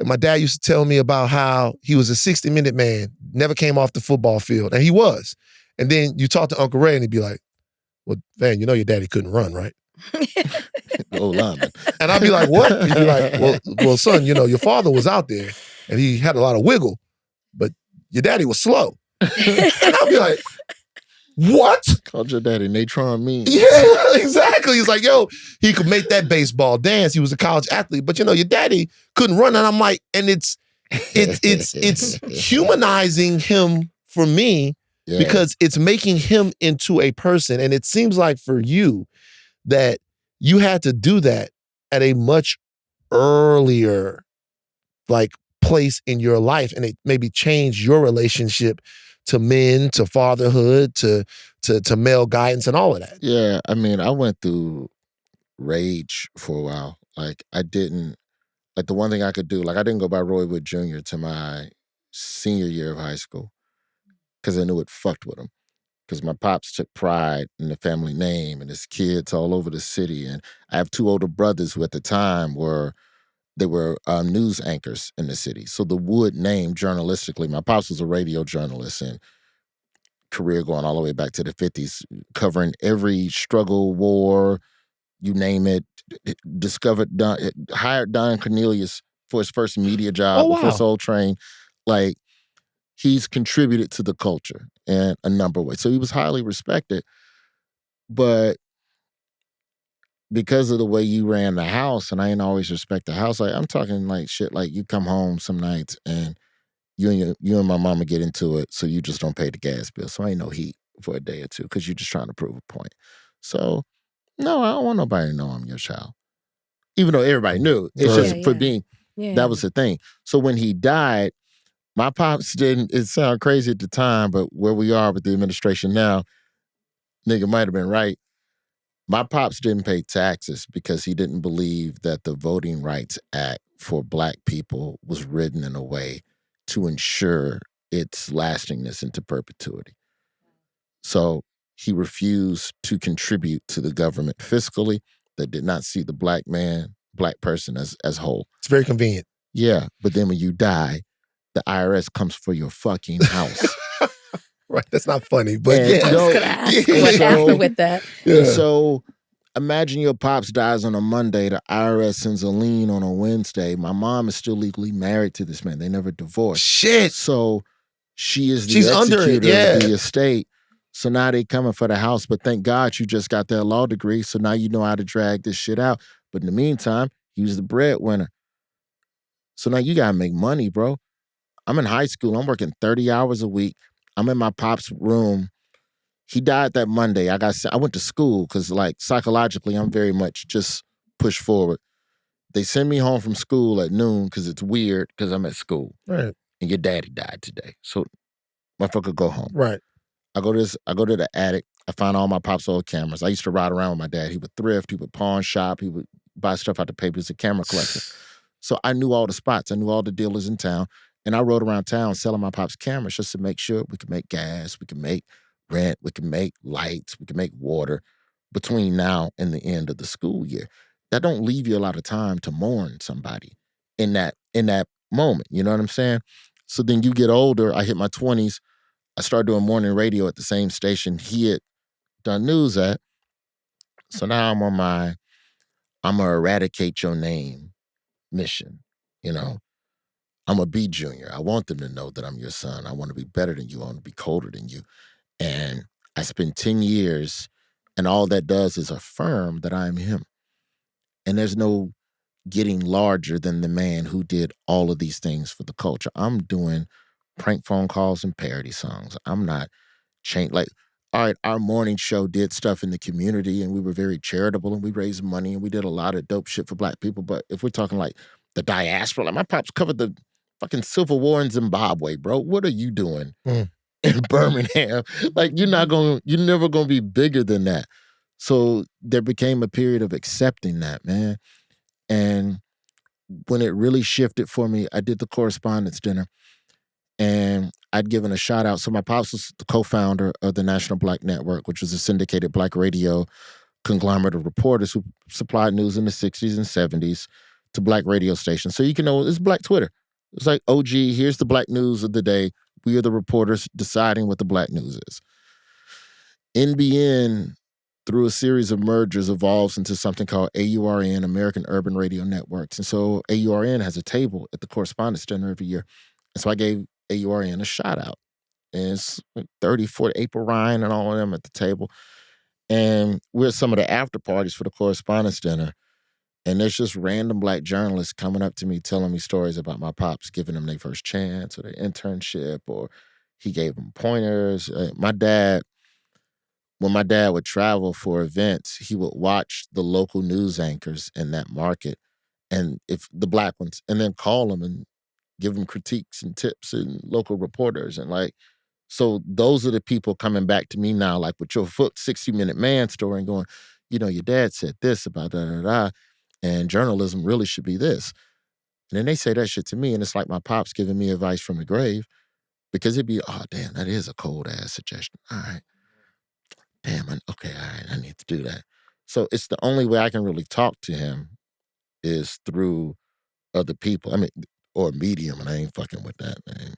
My dad used to tell me about how he was a 60-minute man, never came off the football field, and he was. And then you talk to Uncle Ray and he'd be like, well, man, your daddy couldn't run, right? Old lineman. And I'd be like, what? He'd be like, well, son, your father was out there and he had a lot of wiggle, but your daddy was slow. And I'd be like, what? Called your daddy Natron mean. Yeah, exactly. He's like, he could make that baseball dance. He was a college athlete, but your daddy couldn't run. And I'm like, and it's humanizing him for me. Yeah. Because it's making him into a person. And it seems like for you that you had to do that at a much earlier place in your life. And it maybe changed your relationship to men, to fatherhood, to male guidance and all of that. Yeah, I mean, I went through rage for a while. Like, the one thing I could do, I didn't go by Roy Wood Jr. to my senior year of high school, because I knew it fucked with him. Because my pops took pride in the family name and his kids all over the city. And I have two older brothers who at the time were news anchors in the city. So the Wood name journalistically, my pops was a radio journalist and career going all the way back to the 50s, covering every struggle, war, you name it, hired Don Cornelius for his first media job before Soul Train. He's contributed to the culture in a number of ways. So he was highly respected. But because of the way you ran the house, and I didn't always respect the house, I'm talking shit you come home some nights and you and my mama get into it, so you just don't pay the gas bill. So ain't no heat for a day or two because you're just trying to prove a point. So, no, I don't want nobody to know I'm your child. Even though everybody knew. It's just for being, that was the thing. So when he died, my pops didn't, it sounded crazy at the time, but where we are with the administration now, nigga might have been right. My pops didn't pay taxes because he didn't believe that the Voting Rights Act for Black people was written in a way to ensure its lastingness into perpetuity. So he refused to contribute to the government fiscally that did not see the Black person as whole. It's very convenient. Yeah, but then when you die, the IRS comes for your fucking house. Right, that's not funny, but I was going to ask what happened with that. Yeah. So imagine your pops dies on a Monday, the IRS sends a lien on a Wednesday. My mom is still legally married to this man. They never divorced. Shit. So she is the She's under it, executor of the yeah. estate. So now they coming for the house. But thank God you just got that law degree. So now you know how to drag this shit out. But in the meantime, he was the breadwinner. So now you gotta make money, bro. I'm in high school. I'm working 30 hours a week. I'm in my pop's room. He died that Monday. I went to school because, like, psychologically, I'm very much just push forward. They send me home from school at noon because it's weird because I'm at school. Right. And your daddy died today. So motherfucker go home. Right. I go to the attic. I find all my pop's old cameras. I used to ride around with my dad. He would thrift. He would pawn shop. He would buy stuff out the paper. He's a camera collector. So I knew all the spots. I knew all the dealers in town. And I rode around town selling my pop's cameras just to make sure we could make gas, we could make rent, we could make lights, we could make water between now and the end of the school year. That don't leave you a lot of time to mourn somebody in that moment. You know what I'm saying? So then you get older. I hit my 20s. I started doing morning radio at the same station he had done news at. So now I'm on my I'm gonna eradicate your name mission. You know, I'm a B junior. I want them to know that I'm your son. I want to be better than you. I want to be colder than you. And I spent 10 years, and all that does is affirm that I'm him. And there's no getting larger than the man who did all of these things for the culture. I'm doing prank phone calls and parody songs. I'm not like, all right, our morning show did stuff in the community and we were very charitable and we raised money and we did a lot of dope shit for Black people. But if we're talking like the diaspora, like my pops covered the fucking Civil War in Zimbabwe, bro. What are you doing in Birmingham? Like, you're never gonna be bigger than that. So there became a period of accepting that, man. And when it really shifted for me, I did the correspondence dinner. And I'd given a shout out. So my pops was the co-founder of the National Black Network, which was a syndicated Black radio conglomerate of reporters who supplied news in the 60s and 70s to Black radio stations. So you can know it's Black Twitter. It's like, oh, gee, here's the Black news of the day. We are the reporters deciding what the Black news is. NBN, through a series of mergers, evolves into something called AURN, American Urban Radio Networks. And so AURN has a table at the Correspondence Dinner every year. And so I gave AURN a shout out. And it's like 30, 40, April Ryan and all of them at the table. And we're at some of the after parties for the Correspondence Dinner. And there's just random Black journalists coming up to me, telling me stories about my pops, giving them their first chance or their internship, or he gave them pointers. When my dad would travel for events, he would watch the local news anchors in that market, and if the Black ones, and then call them and give them critiques and tips and local reporters. And like, so those are the people coming back to me now, like with your 60-minute man story and going, you know, your dad said this about da-da-da, and journalism really should be this. And then they say that shit to me, and it's like my pops giving me advice from the grave, because it'd be, oh, damn, that is a cold-ass suggestion. All right. Damn, okay, all right, I need to do that. So it's the only way I can really talk to him is through other people. I mean, or Medium, and I ain't fucking with that, man.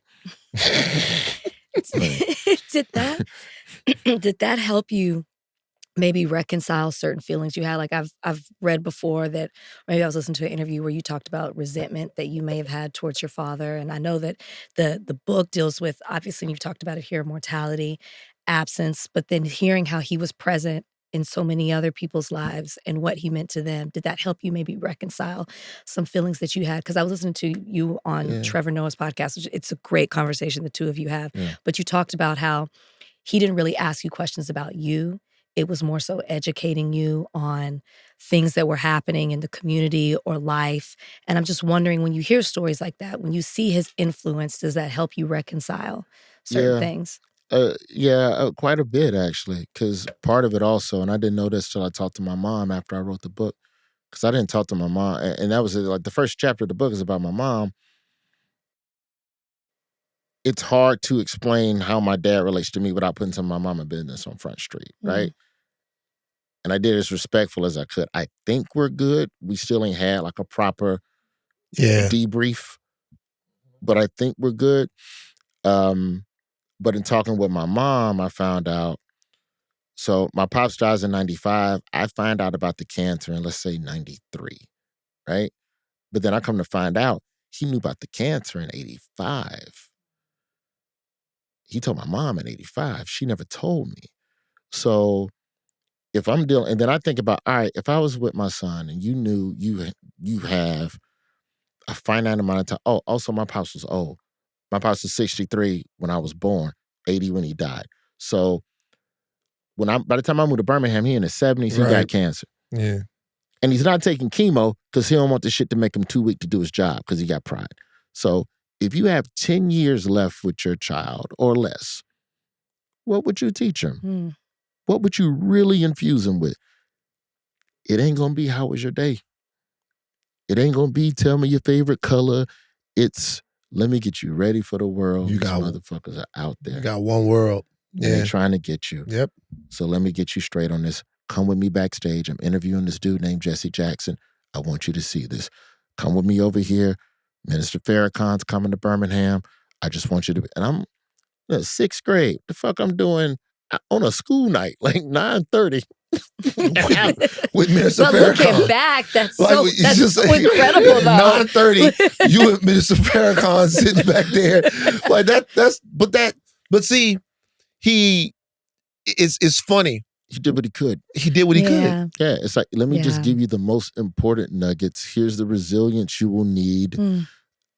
Did that help you maybe reconcile certain feelings you had? Like I've read before that, maybe I was listening to an interview where you talked about resentment that you may have had towards your father. And I know that the book deals with, obviously, and you've talked about it here, mortality, absence, but then hearing how he was present in so many other people's lives and what he meant to them. Did that help you maybe reconcile some feelings that you had? Because I was listening to you on Trevor Noah's podcast, which it's a great conversation the two of you have, but you talked about how he didn't really ask you questions about you. It was more so educating you on things that were happening in the community or life. And I'm just wondering, when you hear stories like that, when you see his influence, does that help you reconcile certain things? Quite a bit, actually, because part of it also, and I didn't know this till I talked to my mom after I wrote the book, because I didn't talk to my mom, and that was like the first chapter of the book is about my mom. It's hard to explain how my dad relates to me without putting some of my mama business on Front Street, right? And I did as respectful as I could. I think we're good. We still ain't had like a proper debrief, but I think we're good. But in talking with my mom, I found out, so my pops dies in 95. I find out about the cancer in, let's say, 93, right? But then I come to find out he knew about the cancer in 85. he told my mom in 85. She never told me. So if I'm dealing, and then I think about, all right, if I was with my son and you knew you have a finite amount of time. Oh, also my pops was old. My pops was 63 when I was born, 80 when he died. So by the time I moved to Birmingham, he in his 70s, he got cancer. Yeah. And he's not taking chemo because he don't want the shit to make him too weak to do his job because he got pride. So if you have 10 years left with your child or less, what would you teach him? What would you really infuse him with? It ain't going to be, how was your day? It ain't going to be, tell me your favorite color. It's, let me get you ready for the world. These motherfuckers are out there. You got one world. Yeah. And they're trying to get you. Yep. So let me get you straight on this. Come with me backstage. I'm interviewing this dude named Jesse Jackson. I want you to see this. Come with me over here. Minister Farrakhan's coming to Birmingham. I just want you to, and I'm sixth grade. The fuck I'm doing on a school night, like 9:30. with Minister Farrakhan. But looking back, that's like, so incredible though. 9:30, you and Minister Farrakhan sitting back there. Like but see, it's funny. He did what he could. He did what he could. Yeah, it's like, let me just give you the most important nuggets. Here's the resilience you will need.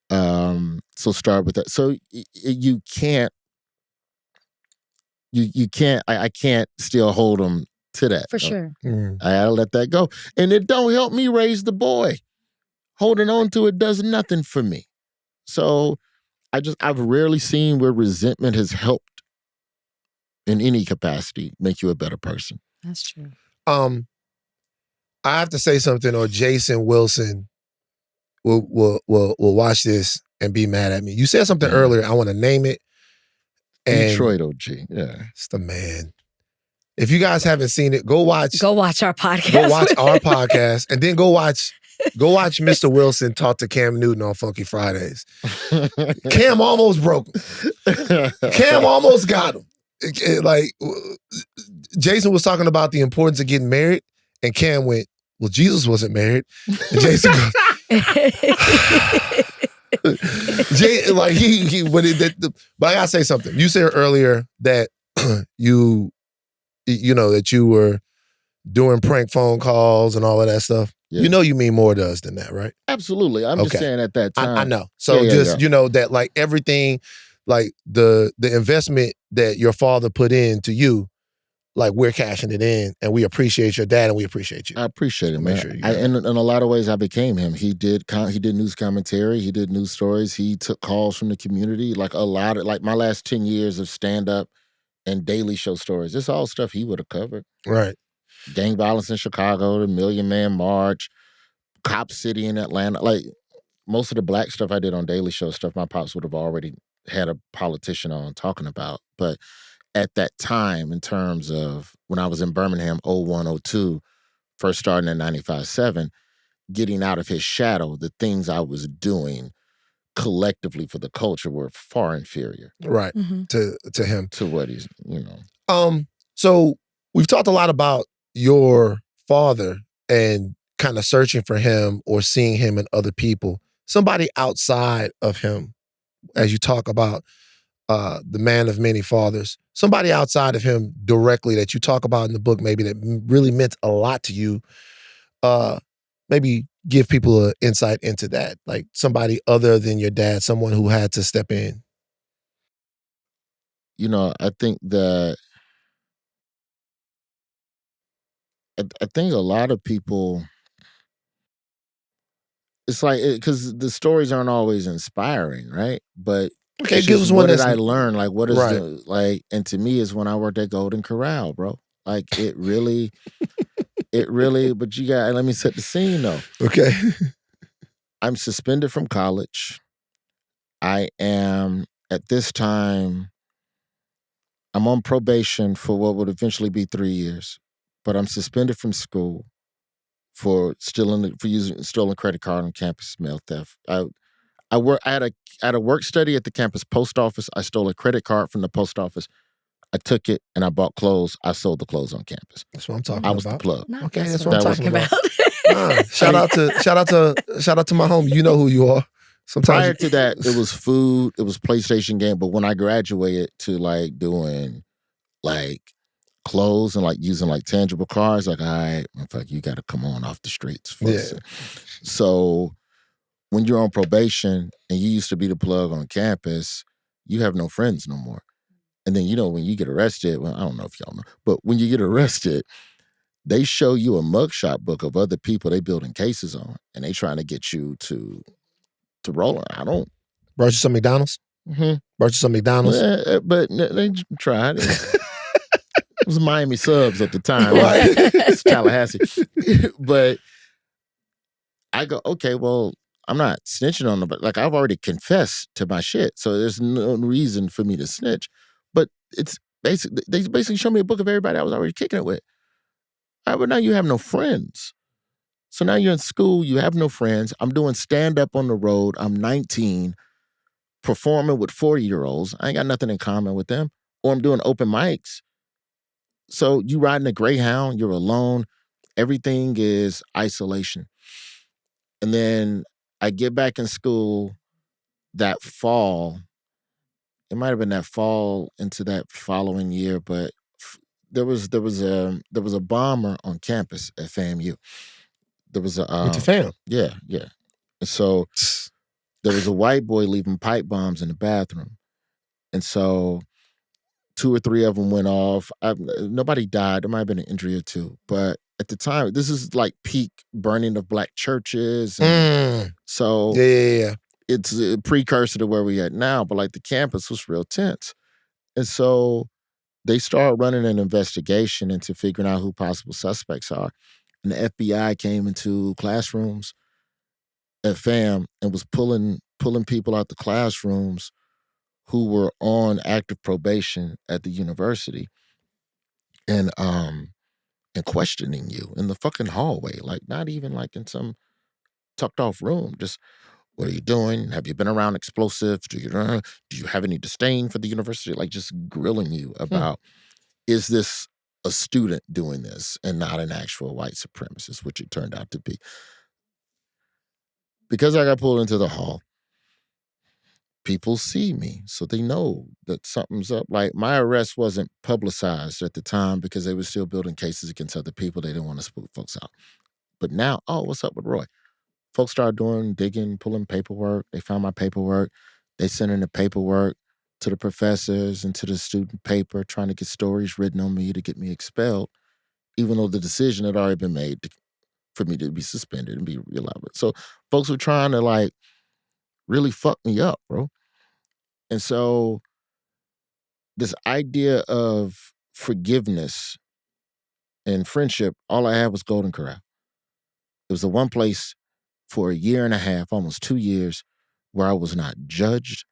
So start with that. So you can't, I can't still hold them to that. For sure. I gotta let that go. And it don't help me raise the boy. Holding on to it does nothing for me. So I've rarely seen where resentment has helped in any capacity make you a better person. That's true. I have to say something, or Jason Wilson will watch this and be mad at me. You said something earlier. I want to name it. And Detroit OG. Yeah. It's the man. If you guys haven't seen it, go watch our podcast. Go watch our podcast, and then go watch Mr. Wilson talk to Cam Newton on Funky Fridays. Cam almost broke him. Cam almost got him. Like, Jason was talking about the importance of getting married, and Cam went, well, Jesus wasn't married. And Jason goes, but I gotta say something. You said earlier that you that you were doing prank phone calls and all of that stuff. Yeah. You know you mean more to us than that, right? Absolutely. I'm just saying at that time. I know. So that like everything, like the investment that your father put into you, like we're cashing it in, and we appreciate your dad and we appreciate you. I appreciate it, man. In a lot of ways, I became him. He did news commentary. He did news stories. He took calls from the community. Like my last 10 years of stand-up and Daily Show stories. It's all stuff he would have covered. Right. Gang violence in Chicago, the Million Man March, Cop City in Atlanta. Like, most of the black stuff I did on Daily Show stuff, my pops would have already had a politician on talking about. But at that time, in terms of when I was in Birmingham, 01, 02, first starting at 95.7, getting out of his shadow, the things I was doing collectively for the culture were far inferior. Right. To him. To what he's, So we've talked a lot about your father and kind of searching for him or seeing him in other people. Somebody outside of him, as you talk about the man of many fathers, somebody outside of him directly that you talk about in the book, maybe that really meant a lot to you, maybe give people an insight into that, like somebody other than your dad, someone who had to step in. I think that I think a lot of people, it's like, because the stories aren't always inspiring, right? But okay, give us one. What did I learn? Like, what is and to me is when I worked at Golden Corral, bro. Like, it really, but let me set the scene though. Okay. I'm suspended from college. I am, at this time, I'm on probation for what would eventually be 3 years, but I'm suspended from school for using stolen credit card on campus, mail theft. I had a work study at the campus post office. I stole a credit card from the post office. I took it and I bought clothes. I sold the clothes on campus. That's what I'm talking about. I was the plug. Okay, that's what I'm talking about. Shout out to my home. You know who you are. Sometimes prior to that, it was food, it was PlayStation game. But when I graduated to like doing like clothes and like using like tangible cars, like, all right, fuck, you got to come on off the streets first. Yeah. So when you're on probation and you used to be the plug on campus, you have no friends no more. And then, when you get arrested, well, I don't know if y'all know, but when you get arrested, they show you a mugshot book of other people they building cases on, and they trying to get you to roll. I don't. Brought you some McDonald's? Mm-hmm. Brought you some McDonald's? But they tried. It was Miami Subs at the time. Right? It's Tallahassee. But I go, okay, well, I'm not snitching on them, but like I've already confessed to my shit, so there's no reason for me to snitch. But it's they basically show me a book of everybody I was already kicking it with. All right, but now you have no friends. So now you're in school, you have no friends. I'm doing stand-up on the road. I'm 19, performing with 40-year-olds. I ain't got nothing in common with them. Or I'm doing open mics. So you riding a Greyhound, you're alone. Everything is isolation. And then I get back in school that fall. It might have been that fall into that following year, but there was a bomber on campus at FAMU. There was a with the fam. Yeah. And so there was a white boy leaving pipe bombs in the bathroom, and so 2 or 3 of them went off. Nobody died. There might have been an injury or two, but at the time, this is like peak burning of black churches. So yeah. It's a precursor to where we at now, but like the campus was real tense. And so they started running an investigation into figuring out who possible suspects are. And the FBI came into classrooms at FAM and was pulling people out the classrooms who were on active probation at the university and questioning you in the fucking hallway, like not even like in some tucked off room, just what are you doing? Have you been around explosives? Do you have any disdain for the university? Like just grilling you about, is this a student doing this and not an actual white supremacist, which it turned out to be. Because I got pulled into the hall, people see me, so they know that something's up. Like my arrest wasn't publicized at the time because they were still building cases against other people. They didn't want to spook folks out. But now, what's up with Roy? Folks started digging, pulling paperwork. They found my paperwork. They sent in the paperwork to the professors and to the student paper, trying to get stories written on me to get me expelled, even though the decision had already been made for me to be suspended and be reallowed. So folks were trying to like really fuck me up, bro. And so this idea of forgiveness and friendship, all I had was Golden Corral. It was the one place for a year and a half, almost 2 years, where I was not judged,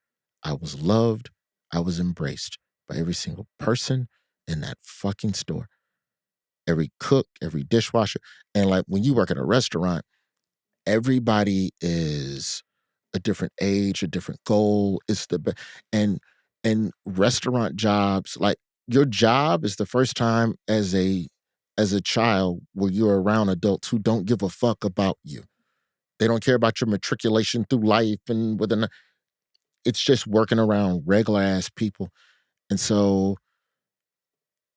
I was loved, I was embraced by every single person in that fucking store. Every cook, every dishwasher. And like when you work at a restaurant, everybody is a different age, a different goal. It's and restaurant jobs, like your job is the first time as a child where you're around adults who don't give a fuck about you. They don't care about your matriculation through life and it's just working around regular ass people. And so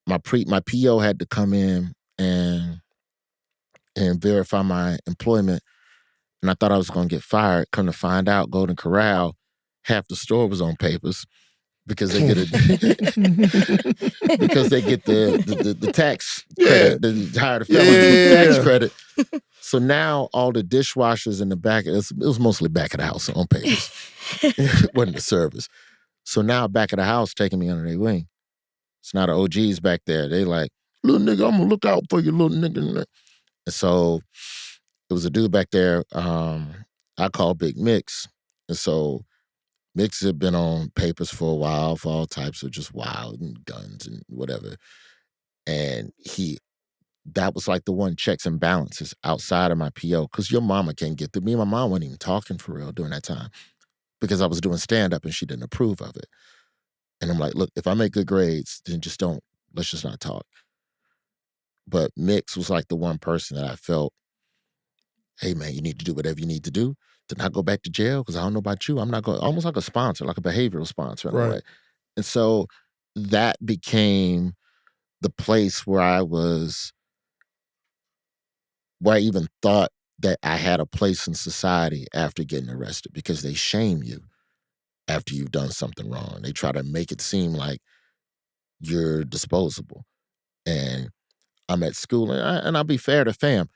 my PO had to come in and verify my employment. And I thought I was going to get fired. Come to find out, Golden Corral, half the store was on papers because they get because they get the tax credit, the hired felons with tax credit. So now all the dishwashers in the back, it was mostly back of the house on papers. It wasn't the service. So now back of the house taking me under their wing. It's not the OGs back there. They like, little nigga, I'm gonna look out for you, little nigga. And so it was a dude back there I call Big Mix. And so Mix had been on papers for a while for all types of just wild and guns and whatever. And that was like the one checks and balances outside of my PO, because your mama can't get through. Me and my mom weren't even talking for real during that time because I was doing stand-up and she didn't approve of it. And I'm like, look, if I make good grades, then let's just not talk. But Mix was like the one person that I felt, hey man, you need to do whatever you need to do. to not go back to jail because I don't know about you. I'm not going, almost like a sponsor, like a behavioral sponsor in a way. And so that became the place where I even thought that I had a place in society after getting arrested, because they shame you after you've done something wrong. They try to make it seem like you're disposable. And I'm at school, and I'll be fair to fam.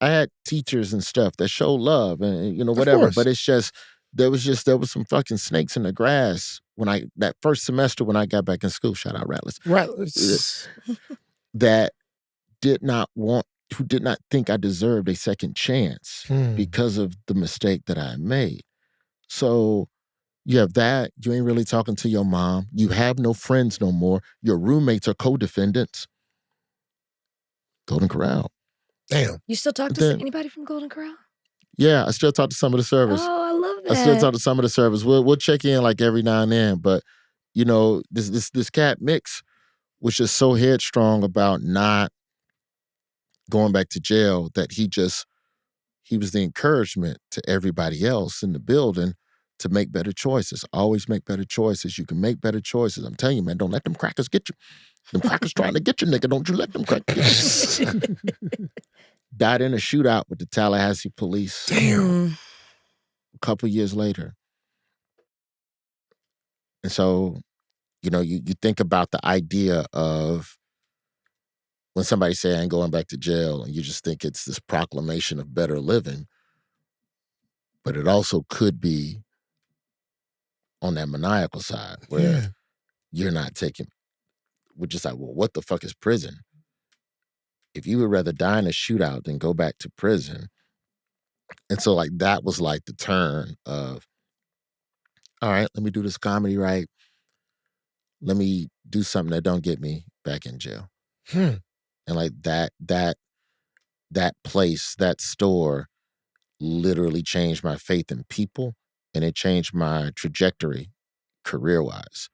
I had teachers and stuff that show love and whatever, but it's just there was some fucking snakes in the grass that first semester when I got back in school. Shout out Rattlers. That who did not think I deserved a second chance because of the mistake that I made. So you have that. You ain't really talking to your mom. You have no friends no more. Your roommates are co-defendants. Golden Corral. Damn. You still talk to anybody from Golden Corral? Yeah, I still talk to some of the servers. Oh, I love that. I still talk to some of the servers. We'll check in like every now and then, but this cat Mix was just so headstrong about not going back to jail that he was the encouragement to everybody else in the building to make better choices. Always make better choices. You can make better choices. I'm telling you, man, don't let them crackers get you. Them crackers trying to get you, nigga. Don't you let them crackers get you. Died in a shootout with the Tallahassee police. Damn. A couple years later. And so, you think about the idea of when somebody say I ain't going back to jail, and you just think it's this proclamation of better living, but it also could be on that maniacal side where you're not taking, we're just like, well, what the fuck is prison? If you would rather die in a shootout than go back to prison. And so like that was like the turn of, all right, let me do this comedy right. Let me do something that don't get me back in jail. And like that place, that store literally changed my faith in people, and it changed my trajectory career-wise.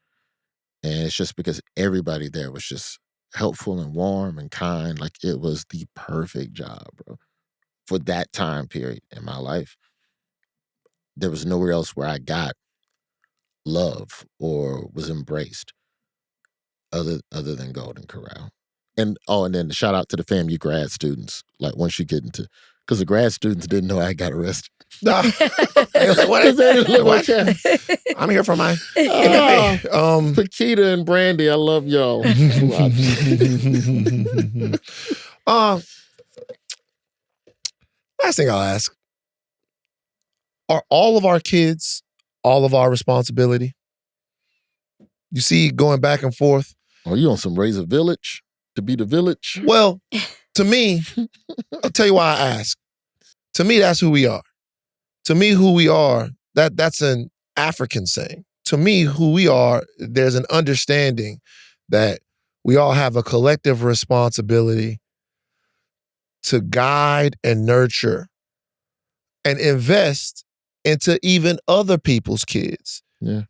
And it's just because everybody there was just helpful and warm and kind. Like it was the perfect job, bro. For that time period in my life, there was nowhere else where I got love or was embraced other than Golden Corral. And then the shout out to the FAMU grad students. Like once you get into, because the grad students didn't know I got arrested. What is that? I'm here for my Paquita and Brandy. I love y'all. Last thing I'll ask: are all of our kids all of our responsibility? You see, going back and forth. Oh, you on some raise a village to be the village? Well, to me, I'll tell you why I ask. To me, that's who we are. To me, who we are, that's an African saying. To me, who we are, there's an understanding that we all have a collective responsibility to guide and nurture and invest into even other people's kids,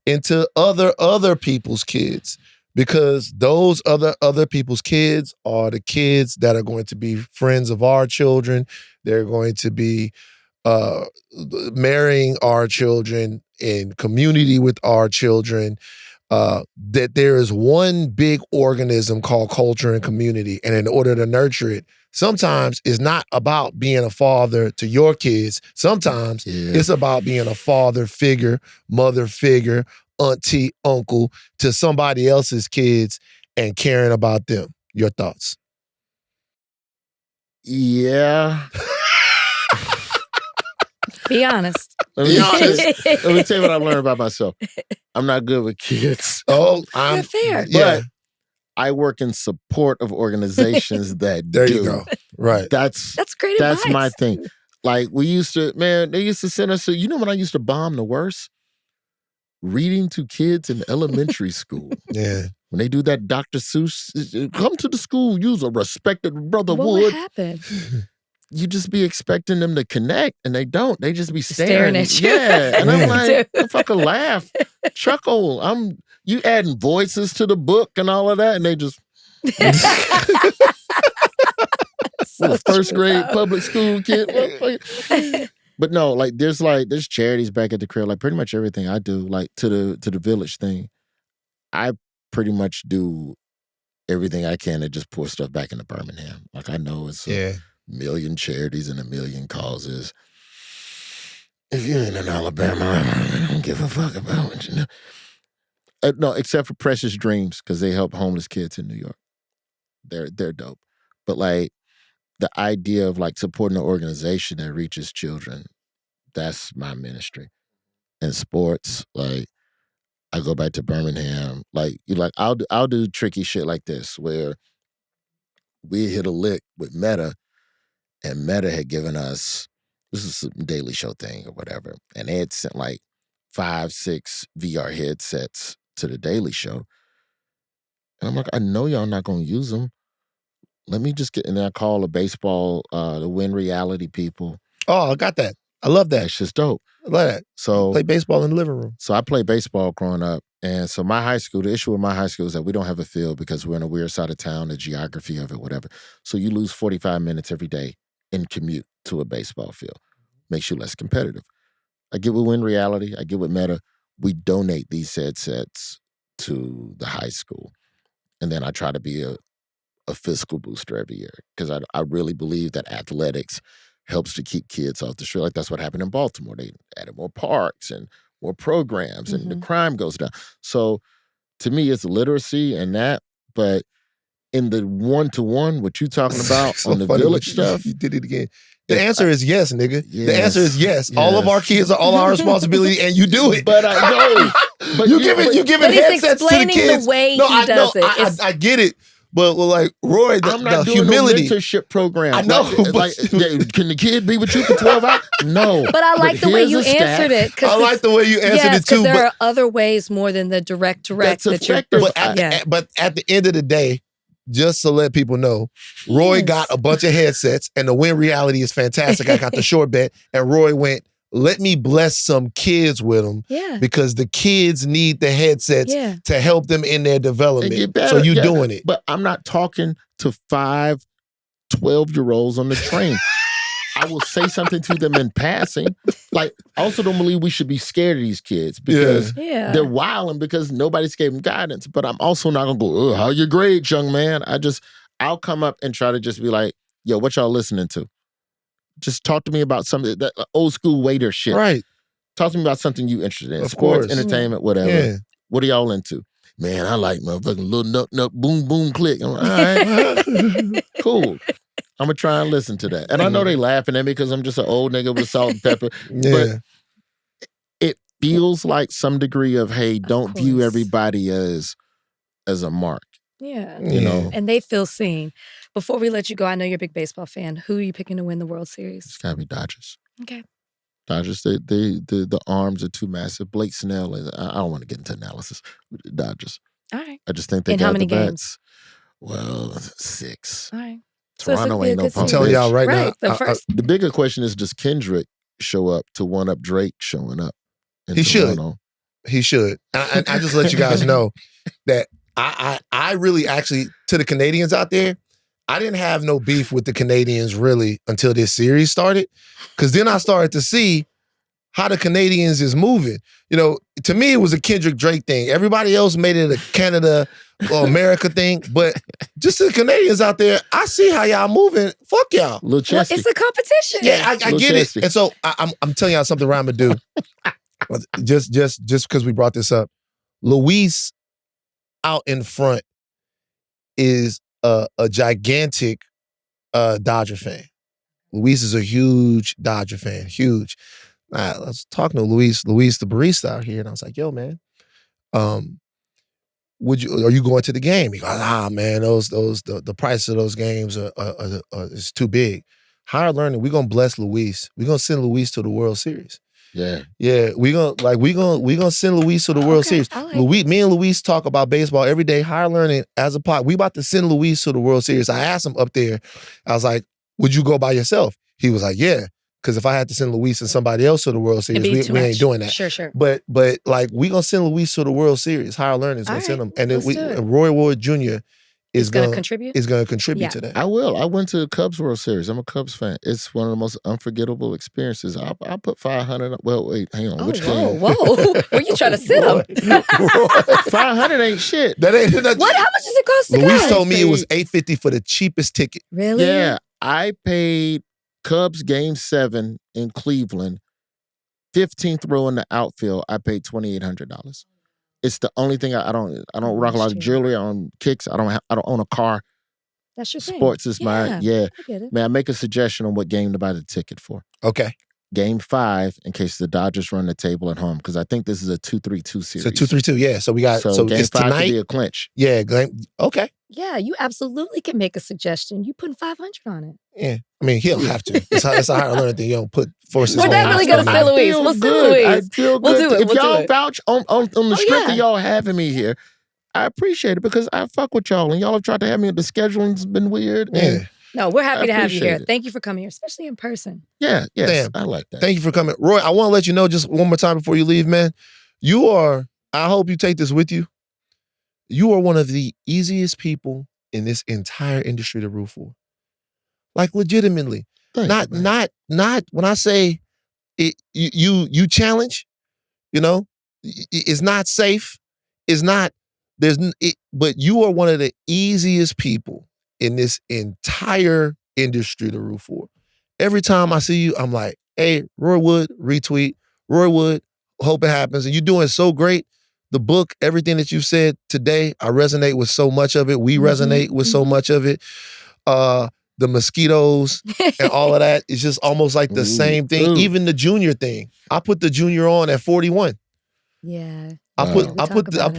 into other people's kids, because those other people's kids are the kids that are going to be friends of our children. They're going to be marrying our children, in community with our children. That there is one big organism called culture and community, and in order to nurture it, sometimes it's not about being a father to your kids. Sometimes it's about being a father figure, mother figure, auntie, uncle to somebody else's kids and caring about them. Your thoughts? Yeah. Be honest. Let me tell you what I've learned about myself. I'm not good with kids. I'm fair. But I work in support of organizations that there do. You go. Right. That's great That's advice. my thing. Like they used to send us, you know when I used to bomb the worst? Reading to kids in elementary school. Yeah. When they do that Dr. Seuss, come to the school, you's a respected brother What would. happened? You just be expecting them to connect, and they don't. They just be staring at you. Yeah, and I'm like, I fucking laugh, chuckle. You adding voices to the book and all of that, and they just So first grade public school kid. But But no, like there's charities back at the crib. Like pretty much everything I do, like to the village thing, I pretty much do everything I can to just pour stuff back into Birmingham. Like I know it's a million charities and a million causes. If you ain't in Alabama, I don't give a fuck about it. You know? No, except for Precious Dreams, because they help homeless kids in New York. They're dope. But like the idea of like supporting an organization that reaches children, that's my ministry. In sports, like I go back to Birmingham, like I'll do tricky shit like this where we hit a lick with Meta, and Meta had given us, this is a Daily Show thing or whatever, and they had sent like 5-6 VR headsets to the Daily Show. And I'm like, I know y'all not gonna use them. Let me just get, and then I call the baseball, the Win Reality people. Oh, I got that. I love that. That's just dope. I love that. So play baseball in the living room. So I played baseball growing up. And so my high school, the issue with my high school is that we don't have a field because we're in a weird side of town, the geography of it, whatever. So you lose 45 minutes every day in commute to a baseball field. Makes you less competitive. I get with Win Reality. I get with Meta. We donate these headsets to the high school. And then I try to be a fiscal booster every year because I really believe that athletics helps to keep kids off the street. Like that's what happened in Baltimore. They added more parks and more programs and the crime goes down. So to me, it's literacy and that, but in the one-to-one, what you talking about so on the village stuff. You did it again. The answer is yes, nigga. Yes, the answer is yes. All of our kids are all our responsibility, and you do it. But I know. But you give it headsets to the kids. The way he does it. I get it. But like Roy, I'm not doing humility. No mentorship program. I know. Can the kid be with you for 12 hours? No. But I like the way you answered it. I like the way you answered it too. There are other ways more than the direct that's that you're. But at the end of the day, just to let people know, Roy got a bunch of headsets, and the Win Reality is fantastic. I got the short bet, and Roy went, let me bless some kids with them because the kids need the headsets to help them in their development. So you're doing it. But I'm not talking to 5 12-year-olds on the train. I will say something to them in passing. Like, I also don't believe we should be scared of these kids because they're wilding because nobody's gave them guidance. But I'm also not going to go, oh, how your grades, young man? I'll come up and try to just be like, yo, what y'all listening to? Just talk to me about something, that old school waiter shit. Right. Talk to me about something you interested in. Of Sports, course. entertainment, whatever. Yeah. What are y'all into? Man, I like motherfucking little nut, boom, boom, click. I'm like, all right, cool. I'm going to try and listen to that. And I know they laughing at me because I'm just an old nigga with salt and pepper. But it feels like some degree of, hey, don't view everybody as a mark. Yeah. You know? And they feel seen. Before we let you go, I know you're a big baseball fan. Who are you picking to win the World Series? It's got to be Dodgers. Okay. Dodgers, the arms are too massive. Blake Snell, I don't want to get into analysis. Dodgers. All right. I just think they got the bats. Well, 6. All right. Toronto ain't no punk. I'm telling y'all right now. The bigger question is, does Kendrick show up to one up Drake showing up? He Toronto? He should. I just let you guys know that I really actually, to the Canadians out there, I didn't have no beef with the Canadians really until this series started. Because then I started to see how the Canadians is moving. You know, to me, it was a Kendrick Drake thing. Everybody else made it a Canada or America thing. But just the Canadians out there, I see how y'all moving. Fuck y'all. Well, it's a competition. Yeah, I get it. And so I'm telling y'all something I'm going to do. just because we brought this up. Luis out in front is a gigantic Dodger fan. Luis is a huge Dodger fan, huge. I was talking to Luis the barista out here, and I was like, "Yo, man, are you going to the game?" He goes, man, the price of those games is too big. Higher learning, we're gonna bless Luis. We're gonna send Luis to the World Series. Yeah, we gonna send Luis to the World Series. Me and Luis talk about baseball every day. Higher learning as a pod. We about to send Luis to the World Series. I asked him up there. I was like, "Would you go by yourself?" He was like, "Yeah." Because if I had to send Luis and somebody else to the World Series, we ain't doing that. Sure. But like we gonna send Luis to the World Series. Higher learning is gonna send him, and then Roy Ward Jr. is going to contribute? Is going to contribute to that. I will. I went to the Cubs World Series. I'm a Cubs fan. It's one of the most unforgettable experiences. I'll put 500. Well, wait, hang on. Which game? Whoa. Where you trying to sit him? 500 ain't shit. That ain't What? How much does it cost to go? Luis told me it was $850 for the cheapest ticket. Really? Yeah. I paid Cubs Game 7 in Cleveland, 15th row in the outfield. I paid $2,800. It's the only thing I don't rock a lot of jewelry on kicks. I don't own a car. That's your thing. Sports is I get it. May I make a suggestion on what game to buy the ticket for? Okay. Game 5, in case the Dodgers run the table at home, because I think this is a 2-3-2 series. So 2-3-2, yeah. So we got so game it's 5 tonight. could be a clinch. Yeah, okay. Yeah, you absolutely can make a suggestion. You putting 500 on it. Yeah, I mean, he'll have to. It's a higher learning thing. You don't put forces. We're definitely gonna say Luis. We'll see Luis. I feel good. We'll do it. If y'all vouch on the strength of y'all having me here, I appreciate it because I fuck with y'all and y'all have tried to have me. The scheduling's been weird. Yeah. No, we're happy to have you here. It. Thank you for coming here, especially in person. Yeah, yes, Damn. I like that. Thank you for coming. Roy, I want to let you know just one more time before you leave, man. You are, I hope you take this with you. You are one of the easiest people in this entire industry to root for. Like legitimately. Thank you, not when I say it, you challenge, you know, it's not safe. It's not, but you are one of the easiest people in this entire industry to root for. Every time I see you, I'm like, hey, Roy Wood, retweet. Roy Wood, hope it happens. And you're doing so great. The book, everything that you said today, I resonate with so much of it. We resonate with so much of it. The mosquitoes and all of that. It's just almost like the same thing. Even the junior thing. I put the junior on at 41. Yeah. I put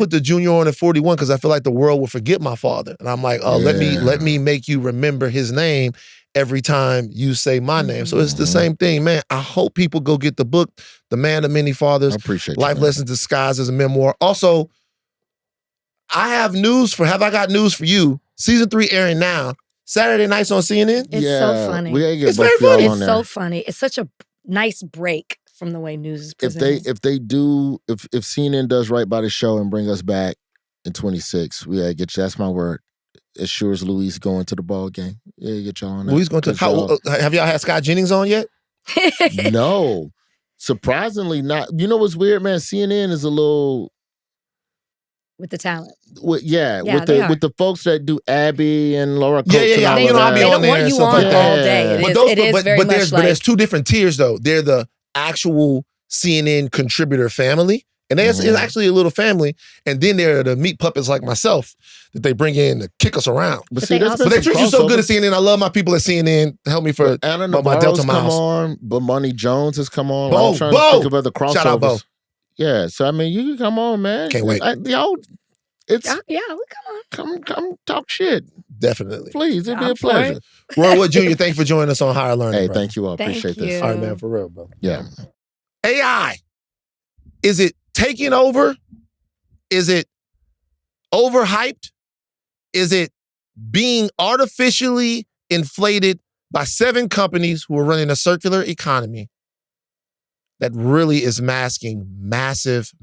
the junior on at 41 because I feel like the world will forget my father. And I'm like, let me make you remember his name every time you say my name. So it's the same thing, man. I hope people go get the book, The Man of Many Fathers. I appreciate Life Lessons Disguised as a Memoir. Also, have I got news for you. Season 3 airing now. Saturday nights on CNN. It's so funny. It's very funny. It's so funny. It's such a nice break from the way news is presented. If CNN does right by the show and bring us back in 26, we gotta get you. That's my word. As sure as Luis going to the ball game. Yeah, get y'all on that. Luis going to have y'all had Scott Jennings on yet? No. Surprisingly not. You know what's weird, man? CNN is a little with the talent. With the folks that do Abby and Laura Coates. They don't want you on all day. But there's two different tiers though. They're the actual CNN contributor family. And it's actually a little family. And then there are the meat puppets like myself that they bring in to kick us around. But they treat you so good at CNN. I love my people at CNN. Help me for Anna my Delta Miles. Come on. Bomani Jones has come on. I'm trying to think of other crossovers. Shout out, Bo. Yeah, so I mean, you can come on, man. Can't wait. We come on. Come talk shit. Definitely. Please, it'd be a pleasure. Roy Wood Jr., thank you for joining us on Higher Learning. Hey, bro. thank you all. Appreciate this. All right, man, for real, bro. Yeah. AI. Is it taking over? Is it overhyped? Is it being artificially inflated by 7 companies who are running a circular economy that really is masking massive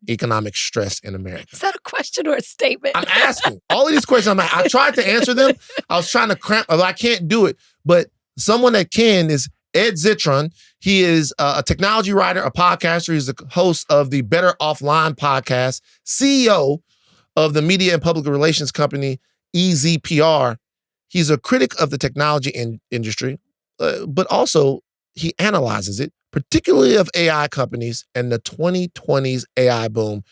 economic stress in America? Is that a question or a statement? I'm asking. All of these questions, I tried to answer them. I was trying to cramp, I can't do it. But someone that can is Ed Zitron. He is a technology writer, a podcaster. He's the host of the Better Offline podcast, CEO of the media and public relations company EZPR. He's a critic of the technology industry, but also he analyzes it, particularly of AI companies and the 2020s AI boom.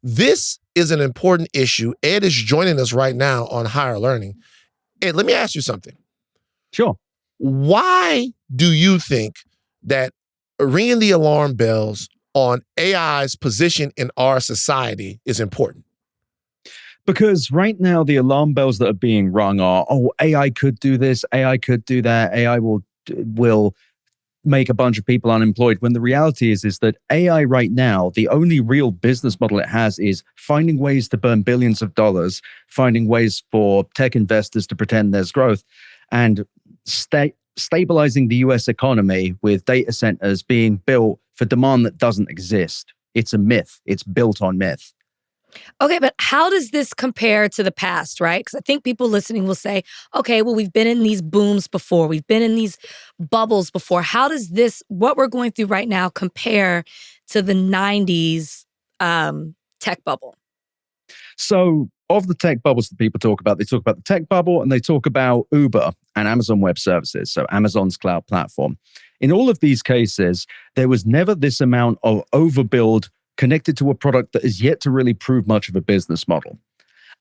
This is an important issue. Ed is joining us right now on Higher Learning. Ed, let me ask you something. Sure. Why do you think that ringing the alarm bells on AI's position in our society is important? Because right now the alarm bells that are being rung are, AI could do this, AI could do that, AI will make a bunch of people unemployed, when the reality is that AI right now, the only real business model it has is finding ways to burn billions of dollars, finding ways for tech investors to pretend there's growth, and stabilizing the US economy with data centers being built for demand that doesn't exist. It's a myth. It's built on myth. Okay, but how does this compare to the past, right? Because I think people listening will say, okay, well, we've been in these booms before. We've been in these bubbles before. How does this, what we're going through right now, compare to the 90s tech bubble? So, of the tech bubbles that people talk about, they talk about the tech bubble and they talk about Uber and Amazon Web Services, so Amazon's cloud platform. In all of these cases, there was never this amount of overbuild connected to a product that is yet to really prove much of a business model.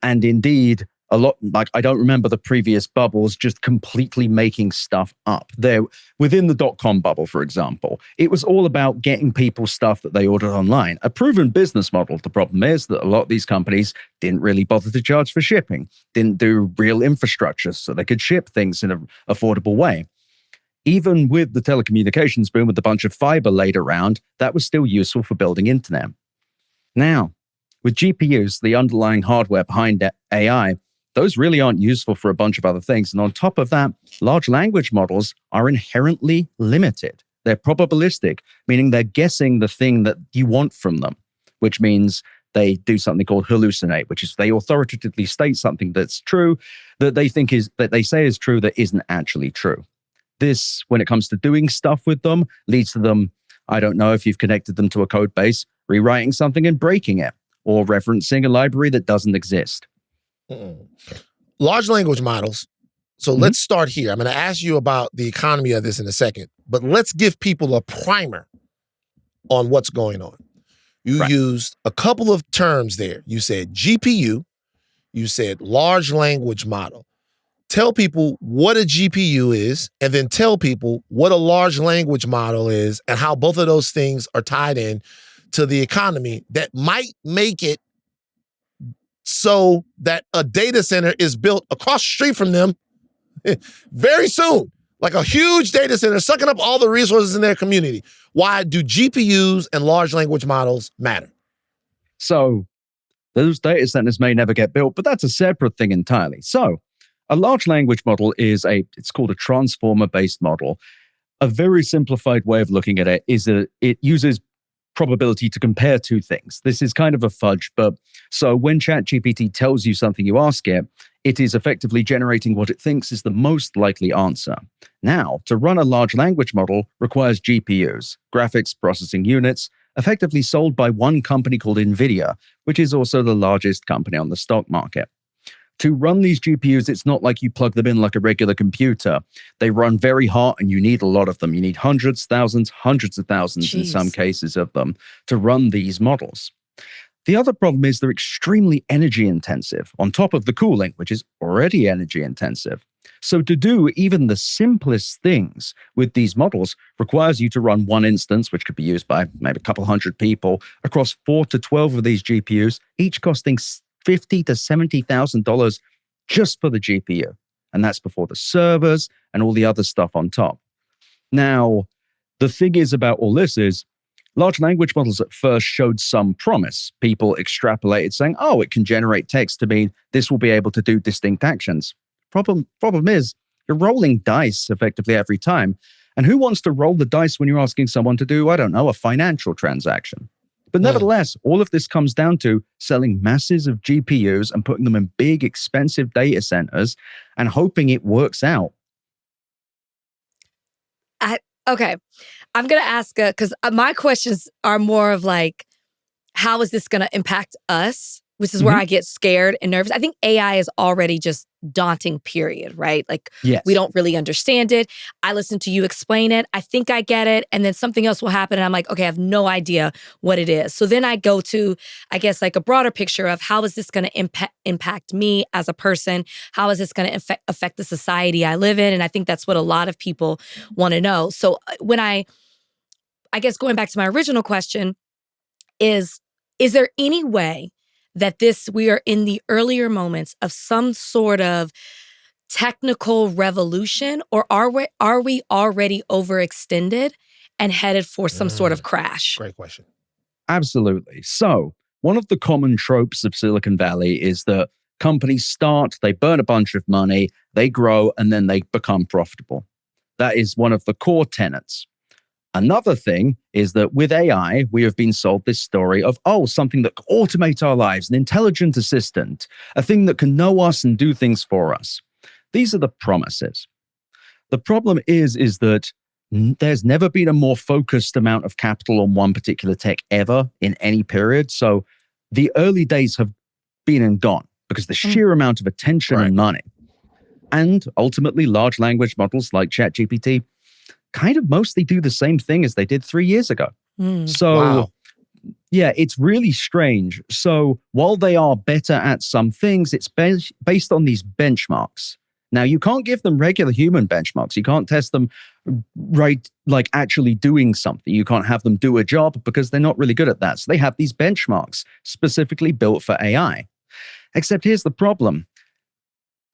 And indeed, a lot, like I don't remember the previous bubbles just completely making stuff up. There, within the dot-com bubble, for example, it was all about getting people stuff that they ordered online. A proven business model. The problem is that a lot of these companies didn't really bother to charge for shipping, didn't do real infrastructure so they could ship things in an affordable way. Even with the telecommunications boom with a bunch of fiber laid around, that was still useful for building internet. Now, with GPUs, the underlying hardware behind AI, those really aren't useful for a bunch of other things. And on top of that, large language models are inherently limited. They're probabilistic, meaning they're guessing the thing that you want from them, which means they do something called hallucinate, which is they authoritatively state something that's true, that they think is, that they say is true, that isn't actually true. This, when it comes to doing stuff with them, leads to them, I don't know if you've connected them to a code base, rewriting something and breaking it, or referencing a library that doesn't exist. Large language models. So let's start here. I'm going to ask you about the economy of this in a second, but let's give people a primer on what's going on. You used a couple of terms there. You said GPU, you said large language model. Tell people what a GPU is, and then tell people what a large language model is and how both of those things are tied in to the economy that might make it so that a data center is built across the street from them very soon, like a huge data center sucking up all the resources in their community. Why do GPUs and large language models matter? So those data centers may never get built, but that's a separate thing entirely. So a large language model is it's called a transformer-based model. A very simplified way of looking at it is that it uses probability to compare two things. This is kind of a fudge, but so when ChatGPT tells you something you ask it, it is effectively generating what it thinks is the most likely answer. Now, to run a large language model requires GPUs, graphics processing units, effectively sold by one company called NVIDIA, which is also the largest company on the stock market. To run these GPUs, it's not like you plug them in like a regular computer. They run very hot and you need a lot of them. You need hundreds, thousands, hundreds of thousands in some cases of them to run these models. The other problem is they're extremely energy intensive on top of the cooling, which is already energy intensive. So to do even the simplest things with these models requires you to run one instance, which could be used by maybe a couple hundred people, across 4 to 12 of these GPUs, each costing $50,000 to $70,000 just for the GPU. And that's before the servers and all the other stuff on top. Now, the thing is about all this is large language models at first showed some promise. People extrapolated saying, oh, it can generate text to mean this will be able to do distinct actions. Problem is, you're rolling dice effectively every time. And who wants to roll the dice when you're asking someone to do, I don't know, a financial transaction? But nevertheless, all of this comes down to selling masses of GPUs and putting them in big, expensive data centers and hoping it works out. Okay. I'm going to ask, because my questions are more of like, how is this going to impact us? Which is where I get scared and nervous. I think AI is already just daunting, period, right? Like, we don't really understand it. I listen to you explain it. I think I get it. And then something else will happen. And I'm like, okay, I have no idea what it is. So then I go to, I guess, like a broader picture of how is this going to impact me as a person? How is this going to affect the society I live in? And I think that's what a lot of people want to know. So when I guess going back to my original question is there any way that we are in the earlier moments of some sort of technical revolution, or are we already overextended and headed for some sort of crash? Great question. Absolutely. So one of the common tropes of Silicon Valley is that companies start, they burn a bunch of money, they grow, and then they become profitable. That is one of the core tenets. Another thing is that with AI, we have been sold this story of, something that can automate our lives, an intelligent assistant, a thing that can know us and do things for us. These are the promises. The problem is that there's never been a more focused amount of capital on one particular tech ever in any period. So the early days have been and gone because the sheer amount of attention and money. And ultimately, large language models like ChatGPT kind of mostly do the same thing as they did 3 years ago. So, yeah, it's really strange. So while they are better at some things, it's based on these benchmarks. Now, you can't give them regular human benchmarks. You can't test them like actually doing something. You can't have them do a job because they're not really good at that. So they have these benchmarks specifically built for AI. Except here's the problem.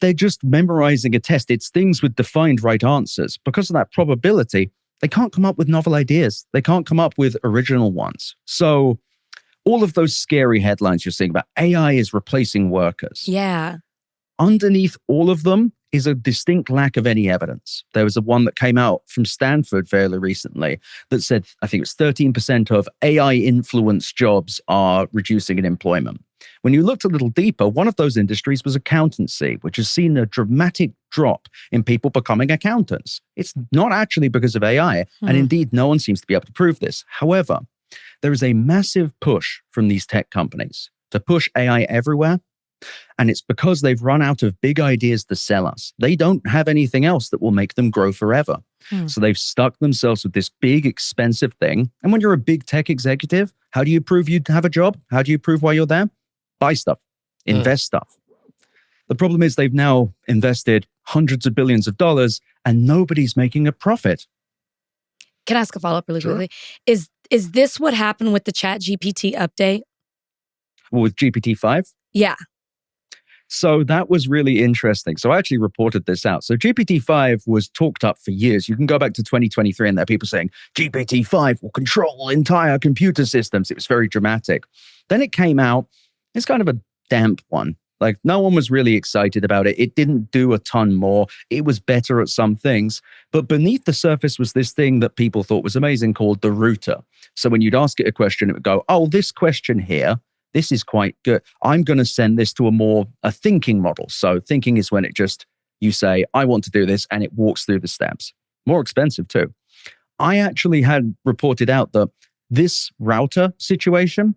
They're just memorizing a test. It's things with defined right answers. Because of that probability, they can't come up with novel ideas. They can't come up with original ones. So all of those scary headlines you're seeing about AI is replacing workers. Yeah. Underneath all of them is a distinct lack of any evidence. There was one that came out from Stanford fairly recently that said, I think it was 13% of AI-influenced jobs are reducing in employment. When you looked a little deeper, one of those industries was accountancy, which has seen a dramatic drop in people becoming accountants. It's not actually because of AI, and indeed, no one seems to be able to prove this. However, there is a massive push from these tech companies to push AI everywhere, and it's because they've run out of big ideas to sell us. They don't have anything else that will make them grow forever. So they've stuck themselves with this big, expensive thing. And when you're a big tech executive, how do you prove you have a job? How do you prove why you're there? Buy stuff, invest stuff. The problem is they've now invested hundreds of billions of dollars and nobody's making a profit. Can I ask a follow-up really quickly? Is this what happened with the ChatGPT update? With GPT-5? Yeah. So that was really interesting. So I actually reported this out. So GPT-5 was talked up for years. You can go back to 2023 and there are people saying GPT-5 will control entire computer systems. It was very dramatic. Then it came out. It's kind of a damp one. Like no one was really excited about it. It didn't do a ton more. It was better at some things. But beneath the surface was this thing that people thought was amazing called the router. So when you'd ask it a question, it would go, this question here, this is quite good. I'm going to send this to a thinking model. So thinking is when you say, I want to do this, and it walks through the steps. More expensive too. I actually had reported out that this router situation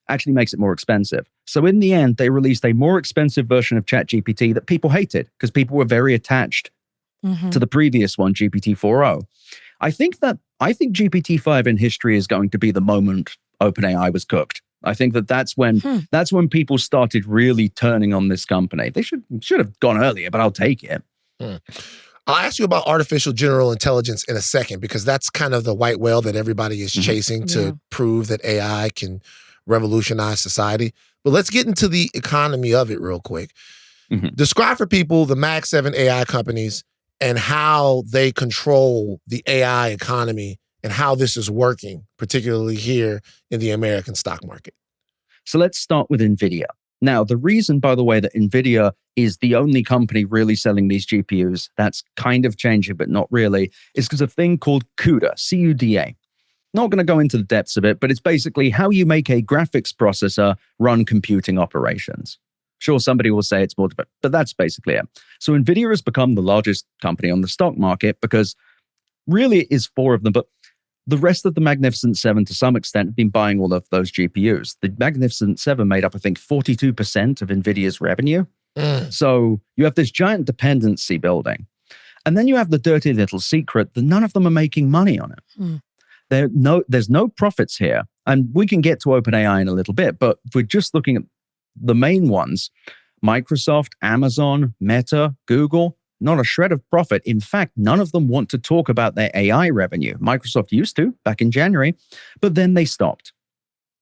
actually makes it more expensive. So in the end, they released a more expensive version of ChatGPT that people hated because people were very attached to the previous one, GPT-4o. I think GPT-5 in history is going to be the moment OpenAI was cooked. I think that's when people started really turning on this company. They should have gone earlier, but I'll take it. I'll ask you about artificial general intelligence in a second, because that's kind of the white whale that everybody is chasing to prove that AI can revolutionize society. But let's get into the economy of it real quick. Describe for people the Mag 7 AI companies and how they control the AI economy and how this is working, particularly here in the American stock market. So let's start with NVIDIA. Now, the reason, by the way, that NVIDIA is the only company really selling these GPUs, that's kind of changing, but not really, is because of a thing called CUDA, C-U-D-A. Not going to go into the depths of it, but it's basically how you make a graphics processor run computing operations. Sure, somebody will say it's more, but that's basically it. So NVIDIA has become the largest company on the stock market because really it is four of them, but the rest of the Magnificent Seven, to some extent, have been buying all of those GPUs. The Magnificent Seven made up, I think, 42% of NVIDIA's revenue. So you have this giant dependency building. And then you have the dirty little secret that none of them are making money on it. There's no profits here. And we can get to OpenAI in a little bit, but if we're just looking at the main ones, Microsoft, Amazon, Meta, Google, not a shred of profit. In fact, none of them want to talk about their AI revenue. Microsoft used to back in January, but then they stopped.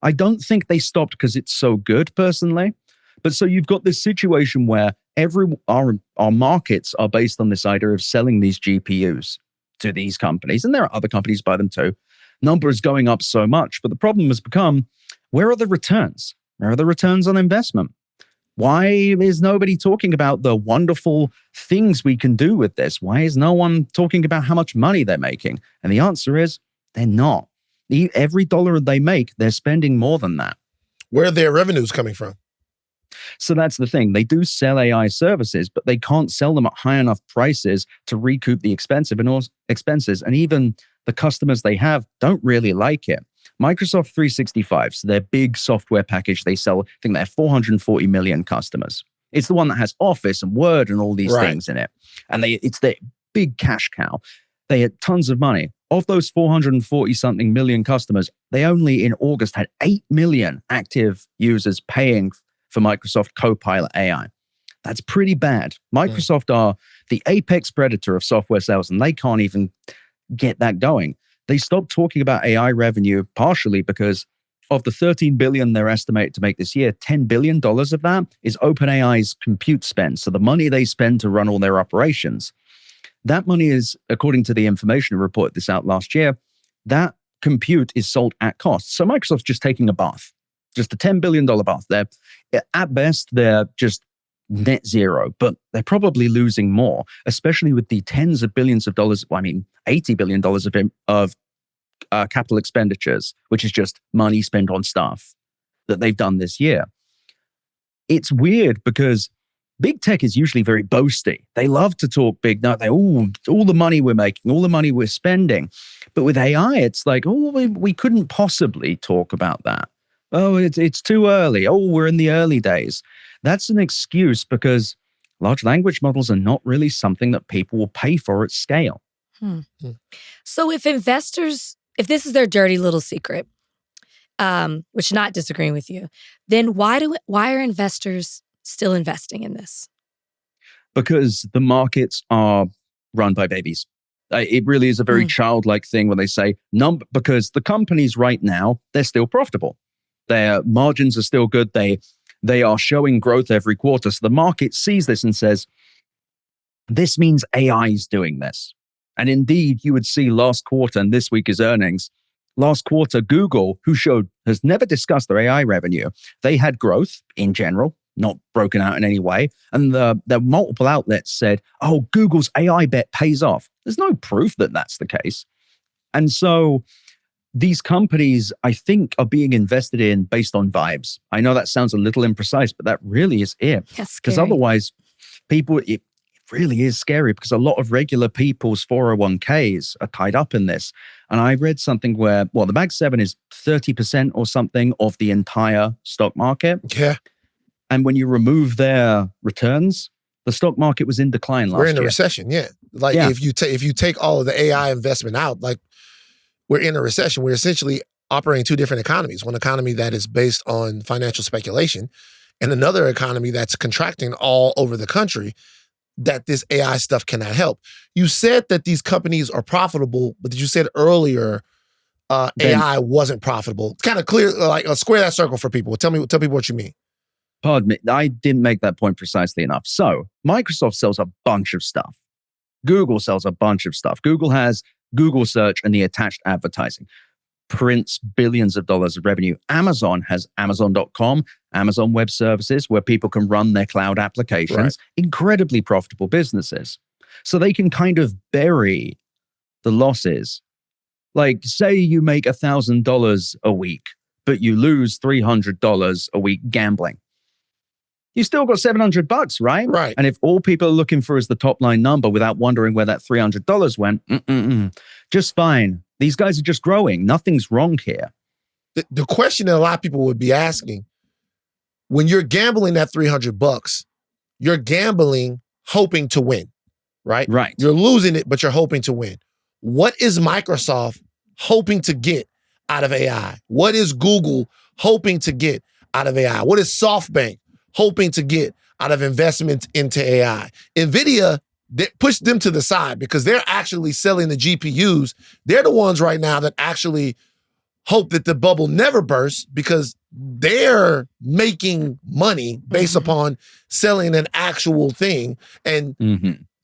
I don't think they stopped because it's so good personally. But so you've got this situation where our markets are based on this idea of selling these GPUs to these companies. And there are other companies buy them too. Number is going up so much. But the problem has become, where are the returns? Where are the returns on investment? Why is nobody talking about the wonderful things we can do with this? Why is no one talking about how much money they're making? And the answer is They're not. Every dollar they make, they're spending more than that. Where are their revenues coming from? So that's the thing. They do sell AI services, but they can't sell them at high enough prices to recoup the expenses. And even the customers they have don't really like it. Microsoft 365, so their big software package they sell, I think they have 440 million customers. It's the one that has Office and Word and all these things in it. And it's their big cash cow. They had tons of money. Of those 440 something million customers, they only in August had 8 million active users paying for Microsoft Copilot AI. That's pretty bad. Microsoft are the apex predator of software sales, and they can't even get that going. They stopped talking about AI revenue partially because of the $13 billion they're estimated to make this year, $10 billion of that is OpenAI's compute spend. So the money they spend to run all their operations. That money is, according to the information report this out last year, that compute is sold at cost. So Microsoft's just taking a bath, just a $10 billion bath. At best, they're just net zero, but they're probably losing more, especially with the tens of billions of dollars, $80 billion of capital expenditures, which is just money spent on stuff that they've done this year. It's weird because big tech is usually very boasty. They love to talk big. All the money we're making, all the money we're spending. But with AI, it's like, we couldn't possibly talk about that. Oh, it's too early. Oh, we're in the early days. That's an excuse because large language models are not really something that people will pay for at scale. So if this is their dirty little secret, which not disagreeing with you, then why are investors still investing in this? Because the markets are run by babies. It really is a very childlike thing when they say, because the companies right now, they're still profitable. Their margins are still good. They are showing growth every quarter. So the market sees this and says, this means AI is doing this. And indeed, you would see last quarter, and this week is earnings. Last quarter, Google, has never discussed their AI revenue. They had growth in general, not broken out in any way. And the multiple outlets said, oh, Google's AI bet pays off. There's no proof that that's the case. And so these companies, I think, are being invested in based on vibes. I know that sounds a little imprecise, but that really is it. Because otherwise, it really is scary because a lot of regular people's 401ks are tied up in this. And I read something where, the Mag 7 is 30% or something of the entire stock market. Yeah. And when you remove their returns, the stock market was in decline last year. We're in a recession, yeah. If you take all of the AI investment out, we're in a recession. We're essentially operating two different economies. One economy that is based on financial speculation and another economy that's contracting all over the country that this AI stuff cannot help. You said that these companies are profitable, but you said earlier AI wasn't profitable. It's kind of clear, square that circle for people. Tell people what you mean. Pardon me, I didn't make that point precisely enough. So Microsoft sells a bunch of stuff. Google sells a bunch of stuff. Google has Google search and the attached advertising. Prints billions of dollars of revenue. Amazon has Amazon.com, Amazon Web Services, where people can run their cloud applications. Right. Incredibly profitable businesses. So they can kind of bury the losses. Like, say you make $1,000 a week, but you lose $300 a week gambling. You still got $700, right? Right. And if all people are looking for is the top line number without wondering where that $300 went, just fine. These guys are just growing. Nothing's wrong here. The question that a lot of people would be asking, when you're gambling that $300, you're gambling hoping to win, right? Right. You're losing it, but you're hoping to win. What is Microsoft hoping to get out of AI? What is Google hoping to get out of AI? What is SoftBank hoping to get out of investments into AI? NVIDIA, they pushed them to the side because they're actually selling the GPUs. They're the ones right now that actually hope that the bubble never bursts because they're making money based upon selling an actual thing. And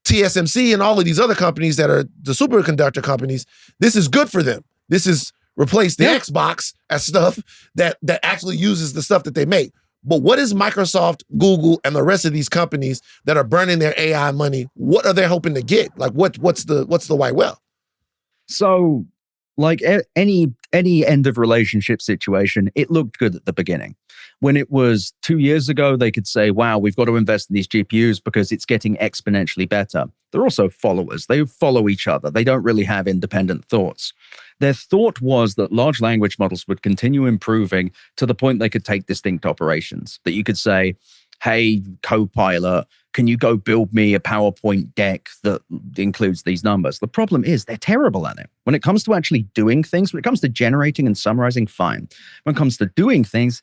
TSMC and all of these other companies that are the superconductor companies, this is good for them. This is replace the Xbox as stuff that actually uses the stuff that they make. But what is Microsoft, Google, and the rest of these companies that are burning their AI money? What are they hoping to get? Like, what's the white whale? So Like any end of relationship situation, it looked good at the beginning. When it was 2 years ago, they could say, wow, we've got to invest in these GPUs because it's getting exponentially better. They're also followers. They follow each other. They don't really have independent thoughts. Their thought was that large language models would continue improving to the point they could take distinct operations. That you could say, hey, Copilot, can you go build me a PowerPoint deck that includes these numbers? The problem is they're terrible at it. When it comes to actually doing things, when it comes to generating and summarizing, fine. When it comes to doing things,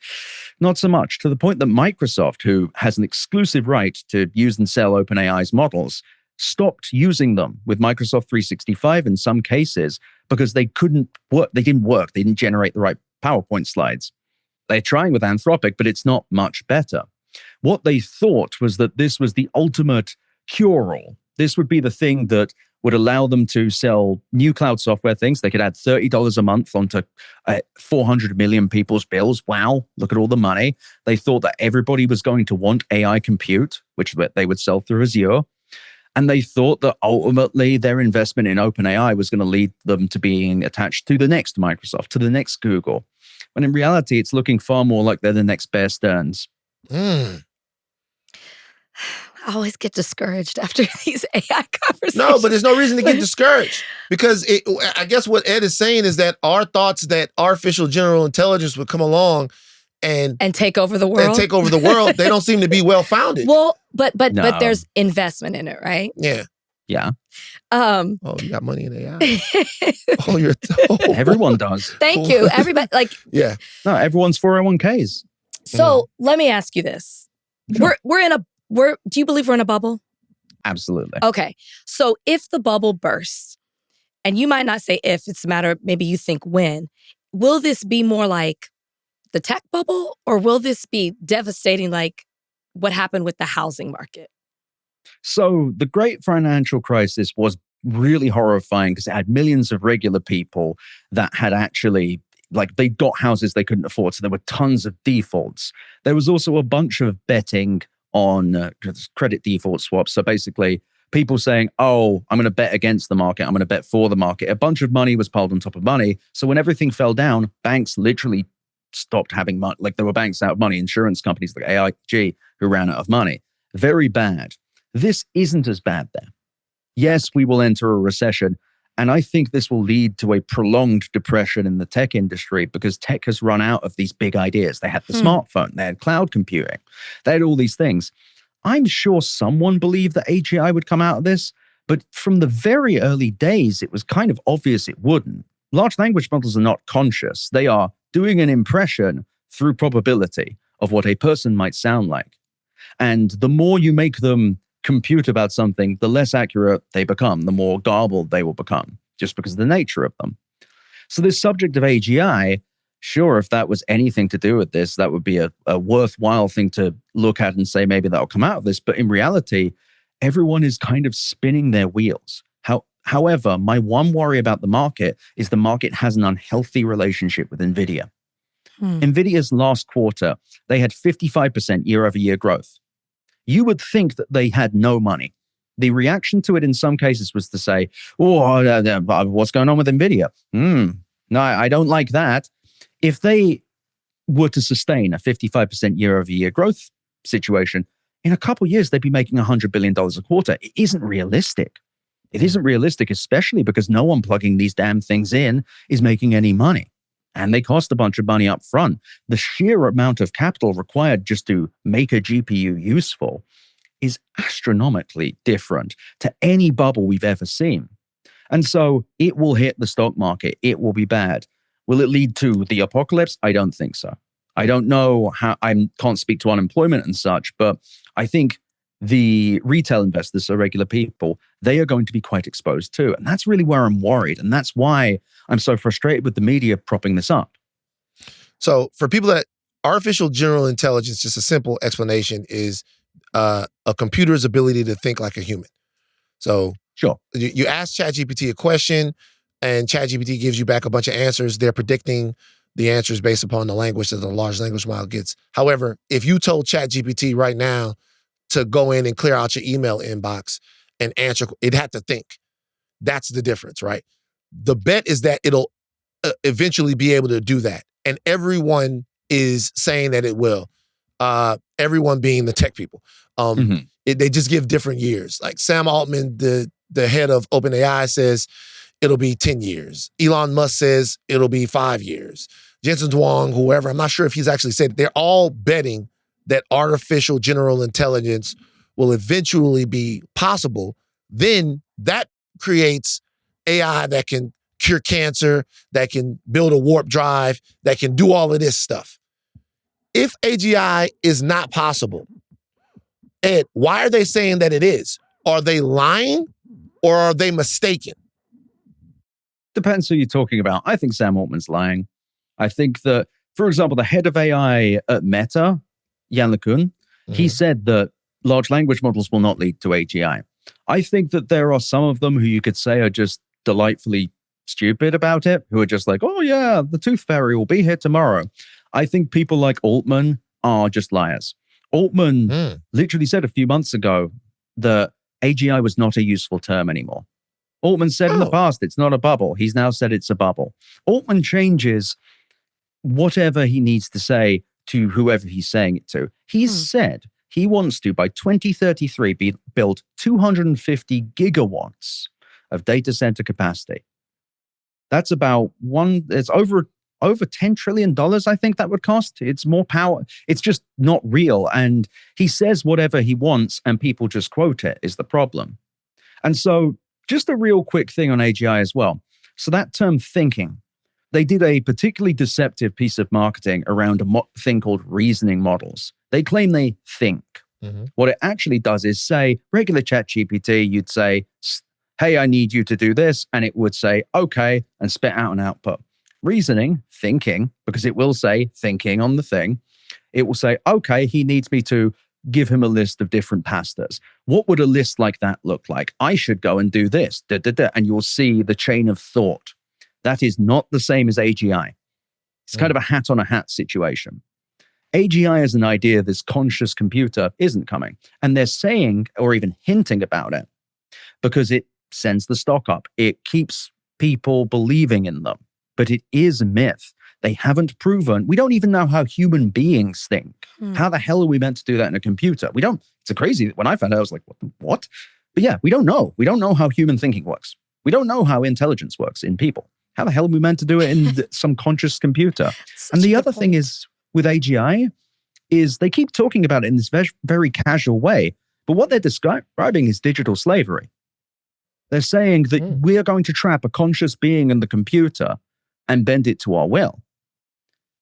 not so much, to the point that Microsoft, who has an exclusive right to use and sell OpenAI's models, stopped using them with Microsoft 365 in some cases because they couldn't work. They didn't work. They didn't generate the right PowerPoint slides. They're trying with Anthropic, but it's not much better. What they thought was that this was the ultimate cure-all. This would be the thing that would allow them to sell new cloud software things. They could add $30 a month onto 400 million people's bills. Wow, look at all the money. They thought that everybody was going to want AI compute, which they would sell through Azure. And they thought that ultimately their investment in OpenAI was going to lead them to being attached to the next Microsoft, to the next Google. When in reality, it's looking far more like they're the next Bear Stearns. I always get discouraged after these AI conversations. No, but there's no reason to get discouraged because I guess what Ed is saying is that our thoughts that artificial general intelligence would come along and take over the world. They don't seem to be well founded. Well, but there's investment in it, right? Yeah. Yeah. Oh, you got money in AI. Everyone does. Thank you. Everybody, yeah. No, everyone's 401ks. So let me ask you this: Sure. do you believe we're in a bubble? Absolutely. Okay. So if the bubble bursts, and you might not say if, it's a matter of maybe you think when, will this be more like the tech bubble, or will this be devastating like what happened with the housing market? So the great financial crisis was really horrifying because it had millions of regular people that had actually, they got houses they couldn't afford. So there were tons of defaults. There was also a bunch of betting on credit default swaps. So basically people saying, oh, I'm going to bet against the market. I'm going to bet for the market. A bunch of money was piled on top of money. So when everything fell down, banks literally stopped having money. There were banks out of money, insurance companies like AIG who ran out of money. Very bad. This isn't as bad there. Yes, we will enter a recession. And I think this will lead to a prolonged depression in the tech industry because tech has run out of these big ideas. They had the smartphone, they had cloud computing, they had all these things. I'm sure someone believed that AGI would come out of this, but from the very early days, it was kind of obvious it wouldn't. Large language models are not conscious. They are doing an impression through probability of what a person might sound like. And the more you make them compute about something, the less accurate they become, the more garbled they will become, just because of the nature of them. So this subject of AGI, sure, if that was anything to do with this, that would be a worthwhile thing to look at and say maybe that'll come out of this. But in reality, everyone is kind of spinning their wheels. However, my one worry about the market is the market has an unhealthy relationship with NVIDIA. NVIDIA's last quarter, they had 55% year-over-year growth. You would think that they had no money. The reaction to it in some cases was to say, oh, what's going on with NVIDIA? No, I don't like that. If they were to sustain a 55% year-over-year growth situation, in a couple of years, they'd be making $100 billion a quarter. It isn't realistic. It isn't realistic, especially because no one plugging these damn things in is making any money. And they cost a bunch of money up front. The sheer amount of capital required just to make a GPU useful is astronomically different to any bubble we've ever seen. And so it will hit the stock market. It will be bad. Will it lead to the apocalypse? I don't think so. I don't know how, I can't speak to unemployment and such, but I think the retail investors, so regular people, they are going to be quite exposed too. And that's really where I'm worried. And that's why I'm so frustrated with the media propping this up. So for people that artificial general intelligence, just a simple explanation is a computer's ability to think like a human. So sure, you ask ChatGPT a question and ChatGPT gives you back a bunch of answers. They're predicting the answers based upon the language that the large language model gets. However, if you told ChatGPT right now to go in and clear out your email inbox and answer, it had to think. That's the difference, right? The bet is that it'll eventually be able to do that. And everyone is saying that it will. Everyone being the tech people. They just give different years. Like Sam Altman, the head of OpenAI, says it'll be 10 years. Elon Musk says it'll be 5 years. Jensen Huang, whoever, I'm not sure if he's actually said it. They're all betting that artificial general intelligence will eventually be possible. Then that creates AI that can cure cancer, that can build a warp drive, that can do all of this stuff. If AGI is not possible, Ed, why are they saying that it is? Are they lying or are they mistaken? Depends who you're talking about. I think Sam Altman's lying. I think that, for example, the head of AI at Meta, Yann LeCun, he said that large language models will not lead to AGI. I think that there are some of them who you could say are just delightfully stupid about it, who are just like, oh yeah, the tooth fairy will be here tomorrow. I think people like Altman are just liars. Altman literally said a few months ago that AGI was not a useful term anymore. Altman said in the past, it's not a bubble. He's now said it's a bubble. Altman changes whatever he needs to say to whoever he's saying it to. He's said he wants to, by 2033, build 250 gigawatts of data center capacity. That's about it's over $10 trillion, I think that would cost. It's more power. It's just not real. And he says whatever he wants and people just quote it is the problem. And so just a real quick thing on AGI as well. So that term thinking, they did a particularly deceptive piece of marketing around a thing called reasoning models. They claim they think. What it actually does is say, regular ChatGPT, you'd say, hey, I need you to do this. And it would say, okay, and spit out an output. Reasoning, thinking, because it will say thinking on the thing. It will say, okay, he needs me to give him a list of different pastas. What would a list like that look like? I should go and do this, and you'll see the chain of thought. That is not the same as AGI. It's kind of a hat on a hat situation. AGI as an idea, this conscious computer, isn't coming. And they're saying, or even hinting about it, because it sends the stock up. It keeps people believing in them. But it is a myth. They haven't proven. We don't even know how human beings think. How the hell are we meant to do that in a computer? We don't. It's a crazy. When I found out, I was like, what? But yeah, we don't know. We don't know how human thinking works. We don't know how intelligence works in people. How the hell are we meant to do it in some conscious computer? And the other thing is with AGI is they keep talking about it in this very, very casual way. But what they're describing is digital slavery. They're saying that we are going to trap a conscious being in the computer and bend it to our will.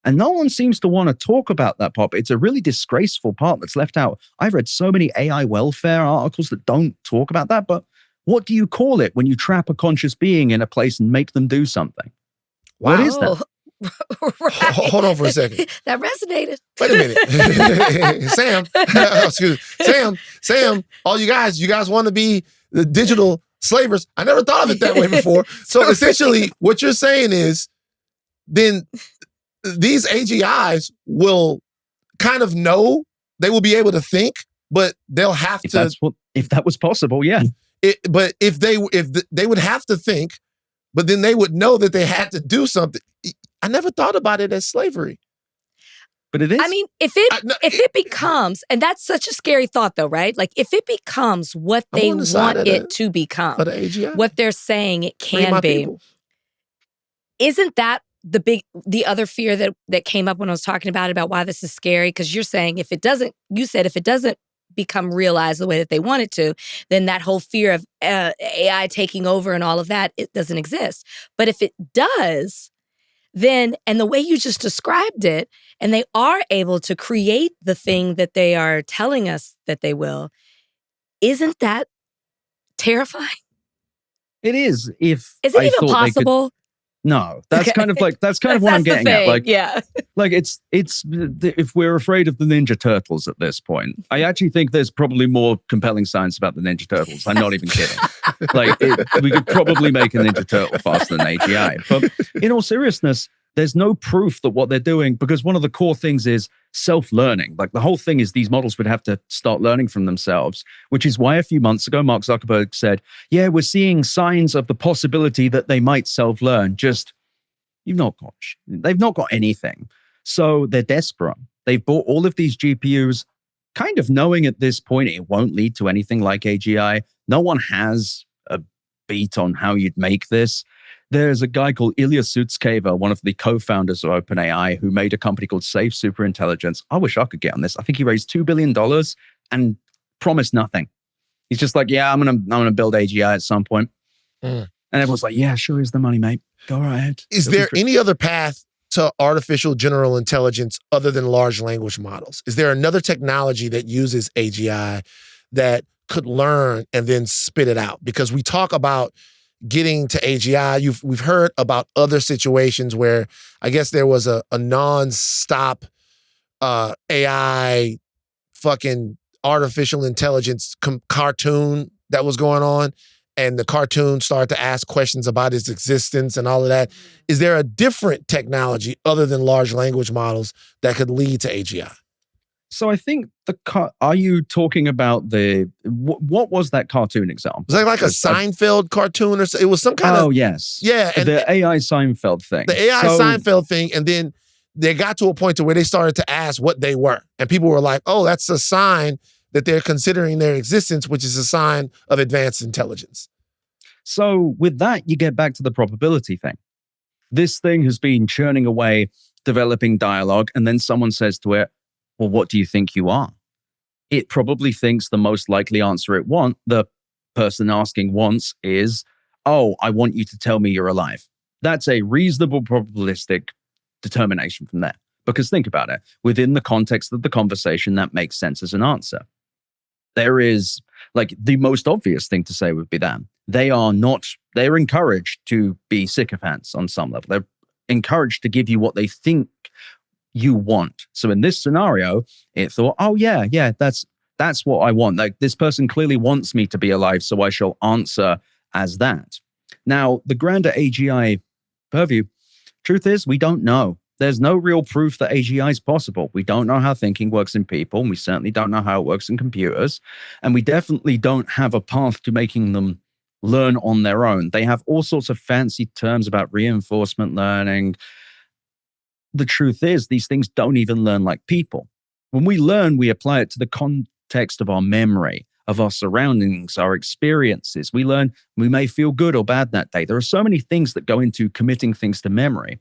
And no one seems to want to talk about that part. It's a really disgraceful part that's left out. I've read so many AI welfare articles that don't talk about that, but what do you call it when you trap a conscious being in a place and make them do something? Wow. What is that? Right. Hold on for a second. That resonated. Wait a minute. Sam, excuse me. Sam, all you guys want to be the digital slavers. I never thought of it that way before. So essentially what you're saying is then these AGIs will kind of know, they will be able to think, but they'll have if that was possible, yeah. But if they would have to think, but then they would know that they had to do something. I never thought about it as slavery. But it is. I mean, if it becomes, and that's such a scary thought though, right? Like if it becomes what they want it to become, what they're saying it can be, people. Isn't that the other fear that came up when I was talking about why this is scary? Because you're saying if it doesn't become realized the way that they want it to, then that whole fear of AI taking over and all of that, it doesn't exist. But if it does, then, and the way you just described it, and they are able to create the thing that they are telling us that they will, isn't that terrifying? It is. Is it even possible? No, that's kind of like, that's kind of what I'm getting at. Like, yeah. Like it's if we're afraid of the Ninja Turtles at this point, I actually think there's probably more compelling science about the Ninja Turtles. I'm not even kidding. We could probably make a Ninja Turtle faster than AGI. But in all seriousness, there's no proof that what they're doing, because one of the core things is self-learning. Like the whole thing is these models would have to start learning from themselves, which is why a few months ago, Mark Zuckerberg said, yeah, we're seeing signs of the possibility that they might self-learn. Just They've not got anything. So they're desperate. They've bought all of these GPUs, kind of knowing at this point it won't lead to anything like AGI. No one has a beat on how you'd make this. There's a guy called Ilya Sutskever, one of the co-founders of OpenAI, who made a company called Safe Superintelligence. I wish I could get on this. I think he raised $2 billion and promised nothing. He's just like, yeah, I'm gonna build AGI at some point. And everyone's like, yeah, sure is the money, mate. Go right ahead. Is there any other path to artificial general intelligence other than large language models? Is there another technology that uses AGI that could learn and then spit it out? Because we talk about getting to AGI. We've heard about other situations where I guess there was a non-stop AI fucking artificial intelligence cartoon that was going on, and the cartoon started to ask questions about its existence and all of that. Is there a different technology other than large language models that could lead to AGI? So I think are you talking about what was that cartoon example? Was that like a Seinfeld cartoon or it was some kind of... Oh, yes. Yeah. And the AI Seinfeld thing. The AI Seinfeld thing, and then they got to a point to where they started to ask what they were. And people were like, oh, that's a sign that they're considering their existence, which is a sign of advanced intelligence. So with that, you get back to the probability thing. This thing has been churning away, developing dialogue, and then someone says to it, well, what do you think you are? It probably thinks the most likely answer the person asking wants is, oh, I want you to tell me you're alive. That's a reasonable probabilistic determination from there. Because think about it, within the context of the conversation, that makes sense as an answer. There is, like, the most obvious thing to say would be that they're encouraged to be sycophants on some level. They're encouraged to give you what they think you want. So in this scenario, it thought, oh yeah, that's what I want. Like, this person clearly wants me to be alive, so I shall answer as that. Now, the grander AGI purview, truth is, we don't know. There's no real proof that AGI is possible. We don't know how thinking works in people, and we certainly don't know how it works in computers. And we definitely don't have a path to making them learn on their own. They have all sorts of fancy terms about reinforcement learning. The truth is, these things don't even learn like people. When we learn, we apply it to the context of our memory, of our surroundings, our experiences. We learn we may feel good or bad that day. There are so many things that go into committing things to memory.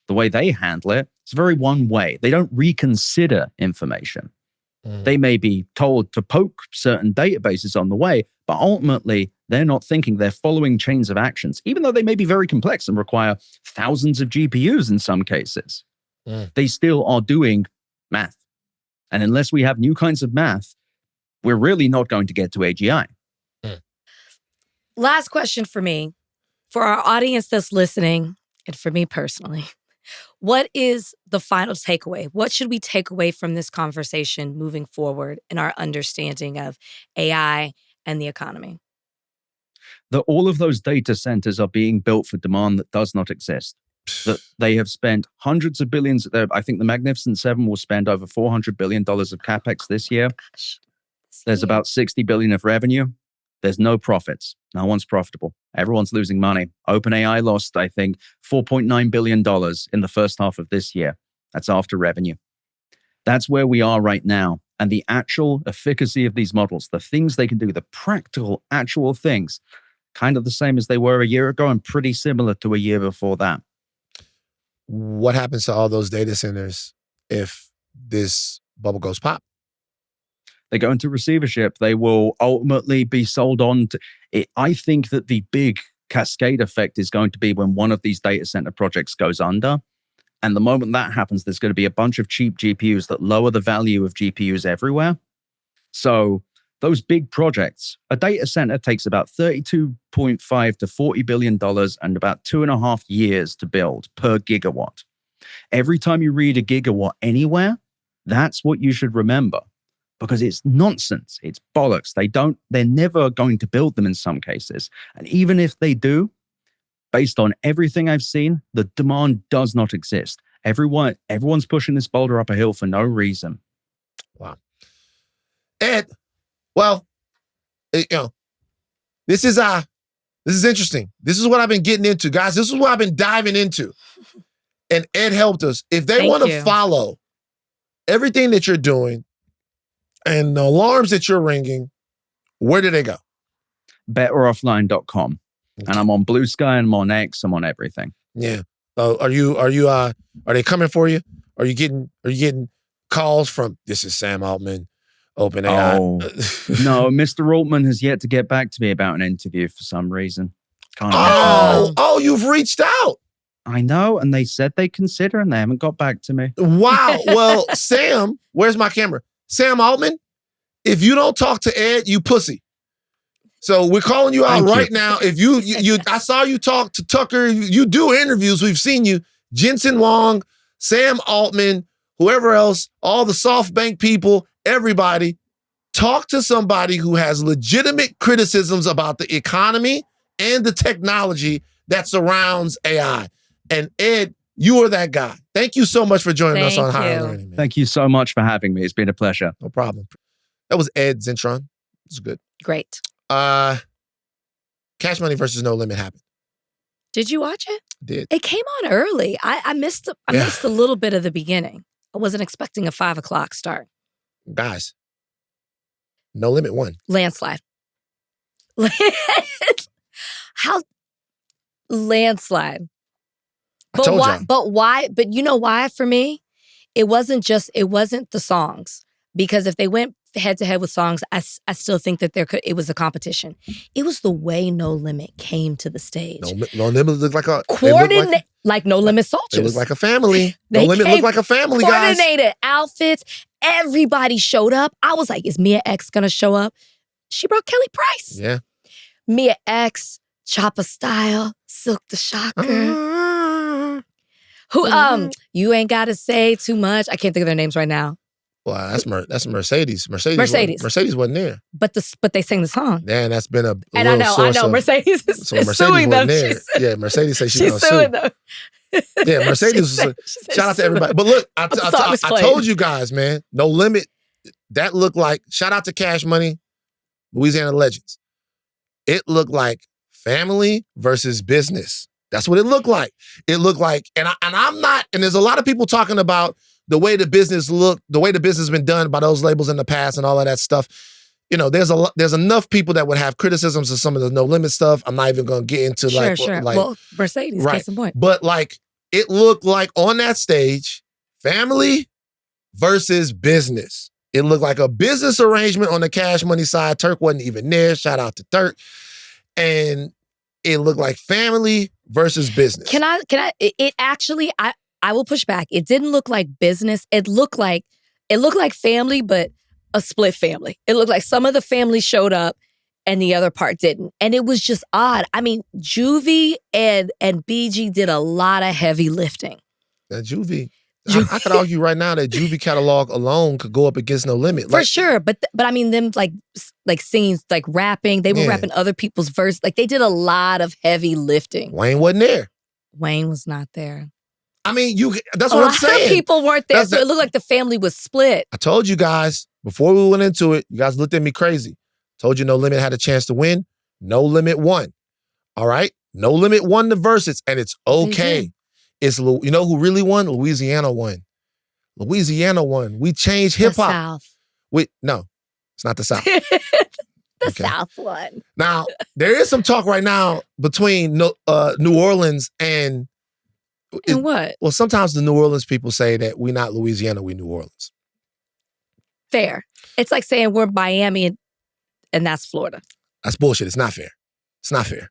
The way they handle it is very one way. They don't reconsider information. They may be told to poke certain databases on the way, but ultimately they're not thinking. They're following chains of actions, even though they may be very complex and require thousands of GPUs in some cases. They still are doing math. And unless we have new kinds of math, we're really not going to get to AGI. Last question for me, for our audience that's listening, and for me personally. What is the final takeaway? What should we take away from this conversation moving forward in our understanding of AI and the economy? That all of those data centers are being built for demand that does not exist. That they have spent hundreds of billions. I think the Magnificent Seven will spend over $400 billion of capex this year. There's about $60 billion of revenue. There's no profits. No one's profitable. Everyone's losing money. OpenAI lost, I think, $4.9 billion in the first half of this year. That's after revenue. That's where we are right now. And the actual efficacy of these models, the things they can do, the practical, actual things, kind of the same as they were a year ago and pretty similar to a year before that. What happens to all those data centers if this bubble goes pop? They go into receivership. They will ultimately be sold on to it. I think that the big cascade effect is going to be when one of these data center projects goes under. And the moment that happens, there's going to be a bunch of cheap GPUs that lower the value of GPUs everywhere. So those big projects, a data center takes about $32.5 to $40 billion and about 2.5 years to build per gigawatt. Every time you read a gigawatt anywhere, that's what you should remember. Because it's nonsense. It's bollocks. They're never going to build them in some cases. And even if they do, based on everything I've seen, the demand does not exist. Everyone's pushing this boulder up a hill for no reason. Wow. Ed, well, this is This is interesting. This is what I've been getting into, guys. This is what I've been diving into. And Ed helped us. If they want to follow everything that you're doing and the alarms that you're ringing, where do they go? betteroffline.com. Okay. And I'm on Blue Sky and I'm on X. I'm on everything. Yeah. Are they coming for you? Are you getting calls from, this is Sam Altman, OpenAI? Oh, no, Mr. Altman has yet to get back to me about an interview for some reason. You've reached out. I know, and they said they consider, and they haven't got back to me. Wow. Well, Sam, where's my camera? Sam Altman, if you don't talk to Ed, you pussy. So we're calling you out right now. If you I saw you talk to Tucker. You do interviews. We've seen you. Jensen Wong, Sam Altman, whoever else, all the SoftBank people, everybody. Talk to somebody who has legitimate criticisms about the economy and the technology that surrounds AI. And Ed, you are that guy. Thank you so much for joining us on Higher Learning. Man. Thank you so much for having me. It's been a pleasure. No problem. That was Ed Zitron. It's good. Great. Cash Money versus No Limit happened. Did you watch it? Did. It came on early. I missed a little bit of the beginning. I wasn't expecting a 5 o'clock start. Guys, No Limit won. Landslide. How? Landslide. But why? But why? But you know why? For me, it wasn't the songs, because if they went head to head with songs, I still think that it was a competition. It was the way No Limit came to the stage. No Limit looked like a like No Limit soldiers. They looked like a family. No Limit looked like a family, guys. Coordinated outfits. Everybody showed up. I was like, is Mia X gonna show up? She brought Kelly Price. Yeah. Mia X, Chopper Style, Silk the Shocker. Who you ain't gotta say too much. I can't think of their names right now. Well, that's Mercedes. Mercedes wasn't there. But they sang the song. Man, that's been a and I know. Mercedes is suing them. Yeah, Mercedes said she's suing them. Yeah, Mercedes. Shout out to everybody. But look, I told you guys, man. No Limit. That looked like, shout out to Cash Money, Louisiana Legends. It looked like family versus business. That's what it looked like. It looked like, and I'm not. And there's a lot of people talking about the way the business looked, the way the business has been done by those labels in the past and all of that stuff. You know, there's enough people that would have criticisms of some of the No Limit stuff. I'm not even going to get into sure. Well, Mercedes, right. Case in point. But like, it looked like on that stage, family versus business. It looked like a business arrangement on the Cash Money side. Turk wasn't even there. Shout out to Turk. And it looked like family versus business. It actually, I will push back. It didn't look like business. It looked like family, but a split family. It looked like some of the family showed up and the other part didn't. And it was just odd. I mean, Juvie and BG did a lot of heavy lifting. Now, Juvie. I could argue right now that Juvie catalog alone could go up against No Limit. For sure. But I mean, them like singing, like rapping, they were rapping other people's verse. Like they did a lot of heavy lifting. Wayne wasn't there. Wayne was not there. I mean, that's what I'm saying. A lot of people weren't there, so it looked like the family was split. I told you guys, before we went into it, you guys looked at me crazy. Told you No Limit had a chance to win. No Limit won. All right? No Limit won the verses, and it's okay. It's, you know who really won? Louisiana won. Louisiana won. We changed hip hop. South. No, it's not the South. The South won. Now, there is some talk right now between New Orleans and what? Well, sometimes the New Orleans people say that we're not Louisiana, we New Orleans. Fair. It's like saying we're Miami and that's Florida. That's bullshit. It's not fair. It's not fair.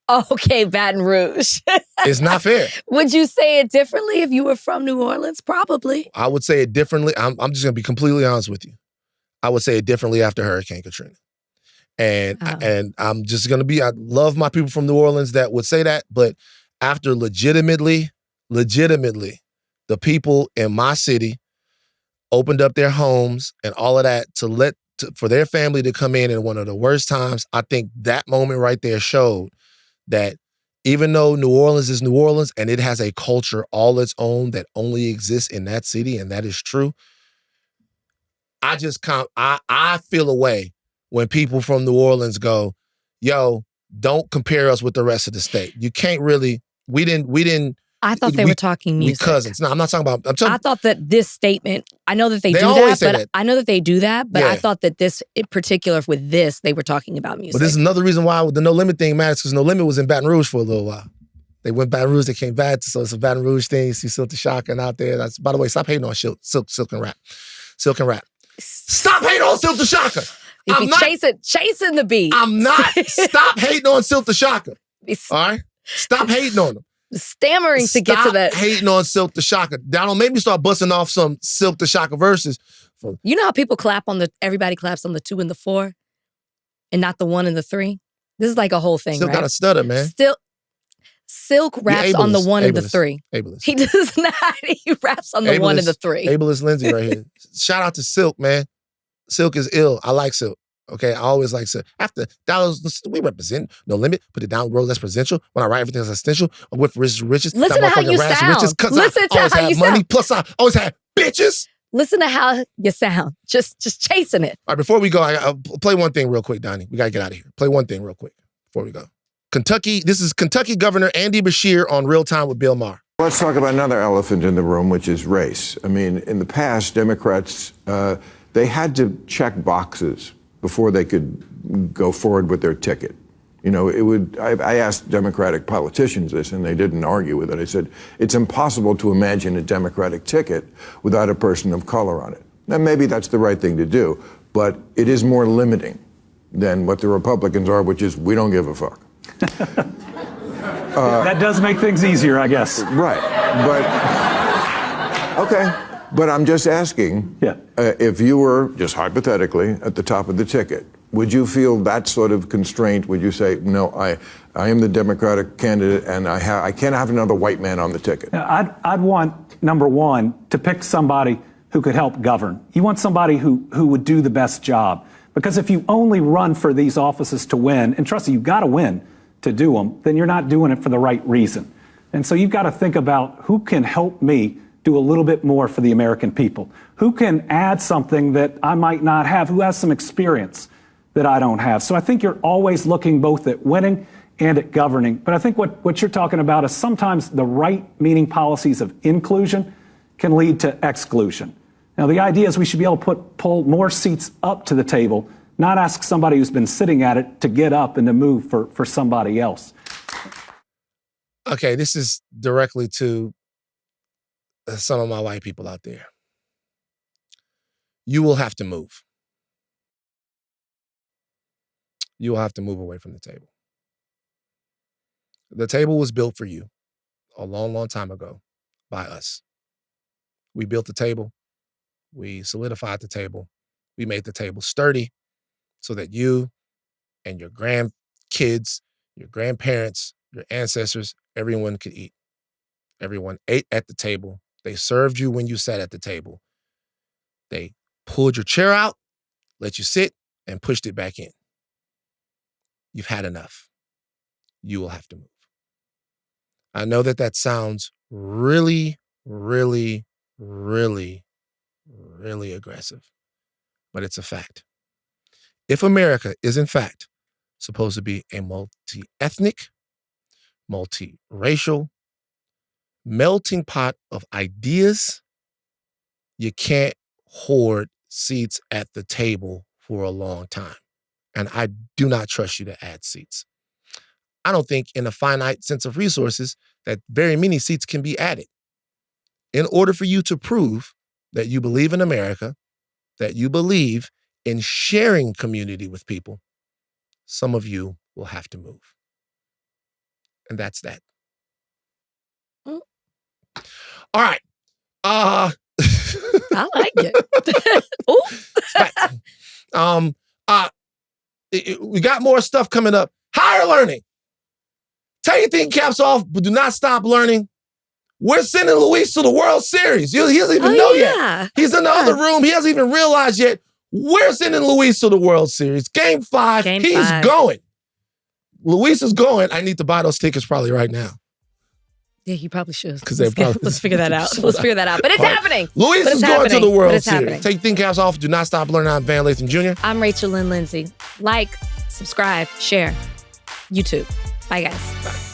Oh, okay, Baton Rouge. It's not fair. Would you say it differently if you were from New Orleans? Probably. I would say it differently. I'm just going to be completely honest with you. I would say it differently after Hurricane Katrina. And I'm just going to be, I love my people from New Orleans that would say that, but after legitimately, the people in my city opened up their homes and all of that for their family to come in one of the worst times, I think that moment right there showed that even though New Orleans is New Orleans and it has a culture all its own that only exists in that city, and that is true, I feel a way when people from New Orleans go, yo, don't compare us with the rest of the state. You can't really, we didn't. I thought they were talking music. We cousins. No, I'm not talking about, I thought that this statement, I know that they do always say that, but that. I know that they do that, but Yeah. I thought that this, in particular with this, they were talking about music. But this is another reason why the No Limit thing matters, because No Limit was in Baton Rouge for a little while. They went Baton Rouge, they came back, so it's a Baton Rouge thing. You see Silk the Shotgun out there. By the way, stop hating on Silk and Rap. Silk and Rap. Stop hating on Silk the Shotgun. I'm not chasing the beat. I'm not. Stop hating on Silk the Shotgun. All right? Stop hating on them. Stammering to get to that. Stop hating on Silk the Shotgun. Donald, maybe start busting off some Silk the Shotgun verses. You know how people everybody claps on the 2 and the 4 and not the 1 and the 3? This is like a whole thing, Still right? got a stutter, man. Silk raps on the 1 and the 3. Ableist. He does not. He raps on the 1 and the 3. Ableist Lindsay right here. Shout out to Silk, man. Silk is ill. I like Silk. Okay, I always like Silk. After that, we represent No Limit. Put it down, road less presidential. When I write everything that's essential, I'm with riches. Listen to how you sound. Listen to how you money. Plus, I always had bitches. Listen to how you sound. Just chasing it. All right, before we go, I'll play one thing real quick, Donnie. We got to get out of here. Play one thing real quick before we go. This is Kentucky Governor Andy Beshear on Real Time with Bill Maher. Let's talk about another elephant in the room, which is race. I mean, in the past, Democrats, they had to check boxes before they could go forward with their ticket. You know, I asked Democratic politicians this, and they didn't argue with it. I said, it's impossible to imagine a Democratic ticket without a person of color on it. Now, maybe that's the right thing to do, but it is more limiting than what the Republicans are, which is, we don't give a fuck. That does make things easier, I guess. Right, but, okay. But I'm just asking, if you were, just hypothetically, at the top of the ticket, would you feel that sort of constraint? Would you say, no, I am the Democratic candidate and I can't have another white man on the ticket? I'd want, number one, to pick somebody who could help govern. You want somebody who would do the best job. Because if you only run for these offices to win, and trust me, you've got to win to do them, then you're not doing it for the right reason. And so you've got to think about who can help me do a little bit more for the American people. Who can add something that I might not have? Who has some experience that I don't have? So I think you're always looking both at winning and at governing. But I think what you're talking about is sometimes the right meaning policies of inclusion can lead to exclusion. Now, the idea is we should be able to pull more seats up to the table, not ask somebody who's been sitting at it to get up and to move for somebody else. Okay, this is directly to some of my white people out there. You will have to move. You will have to move away from the table. The table was built for you a long, long time ago by us. We built the table. We solidified the table. We made the table sturdy so that you and your grandkids, your grandparents, your ancestors, everyone could eat. Everyone ate at the table. They served you when you sat at the table. They pulled your chair out, let you sit, and pushed it back in. You've had enough. You will have to move. I know that sounds really, really, really, really aggressive, but it's a fact. If America is in fact supposed to be a multi-ethnic, multi-racial, melting pot of ideas, you can't hoard seats at the table for a long time. And I do not trust you to add seats. I don't think in a finite sense of resources that very many seats can be added. In order for you to prove that you believe in America, that you believe in sharing community with people, some of you will have to move. And that's that. All right. I like it. We got more stuff coming up. Higher learning. Take your thinking caps off, but do not stop learning. We're sending Luis to the World Series. He doesn't even know yet. He's in the other room. He hasn't even realized yet. We're sending Luis to the World Series. Game 5. He's going. Luis is going. I need to buy those tickets probably right now. Yeah, you probably should. Let's figure that out. Let's figure that out. But it's happening. Luis is going to the World Series. Happening. Take thinking caps off. Do not stop learning. I'm Van Lathan Jr. I'm Rachel Lynn Lindsay. Like, subscribe, share. YouTube. Bye, guys. Bye.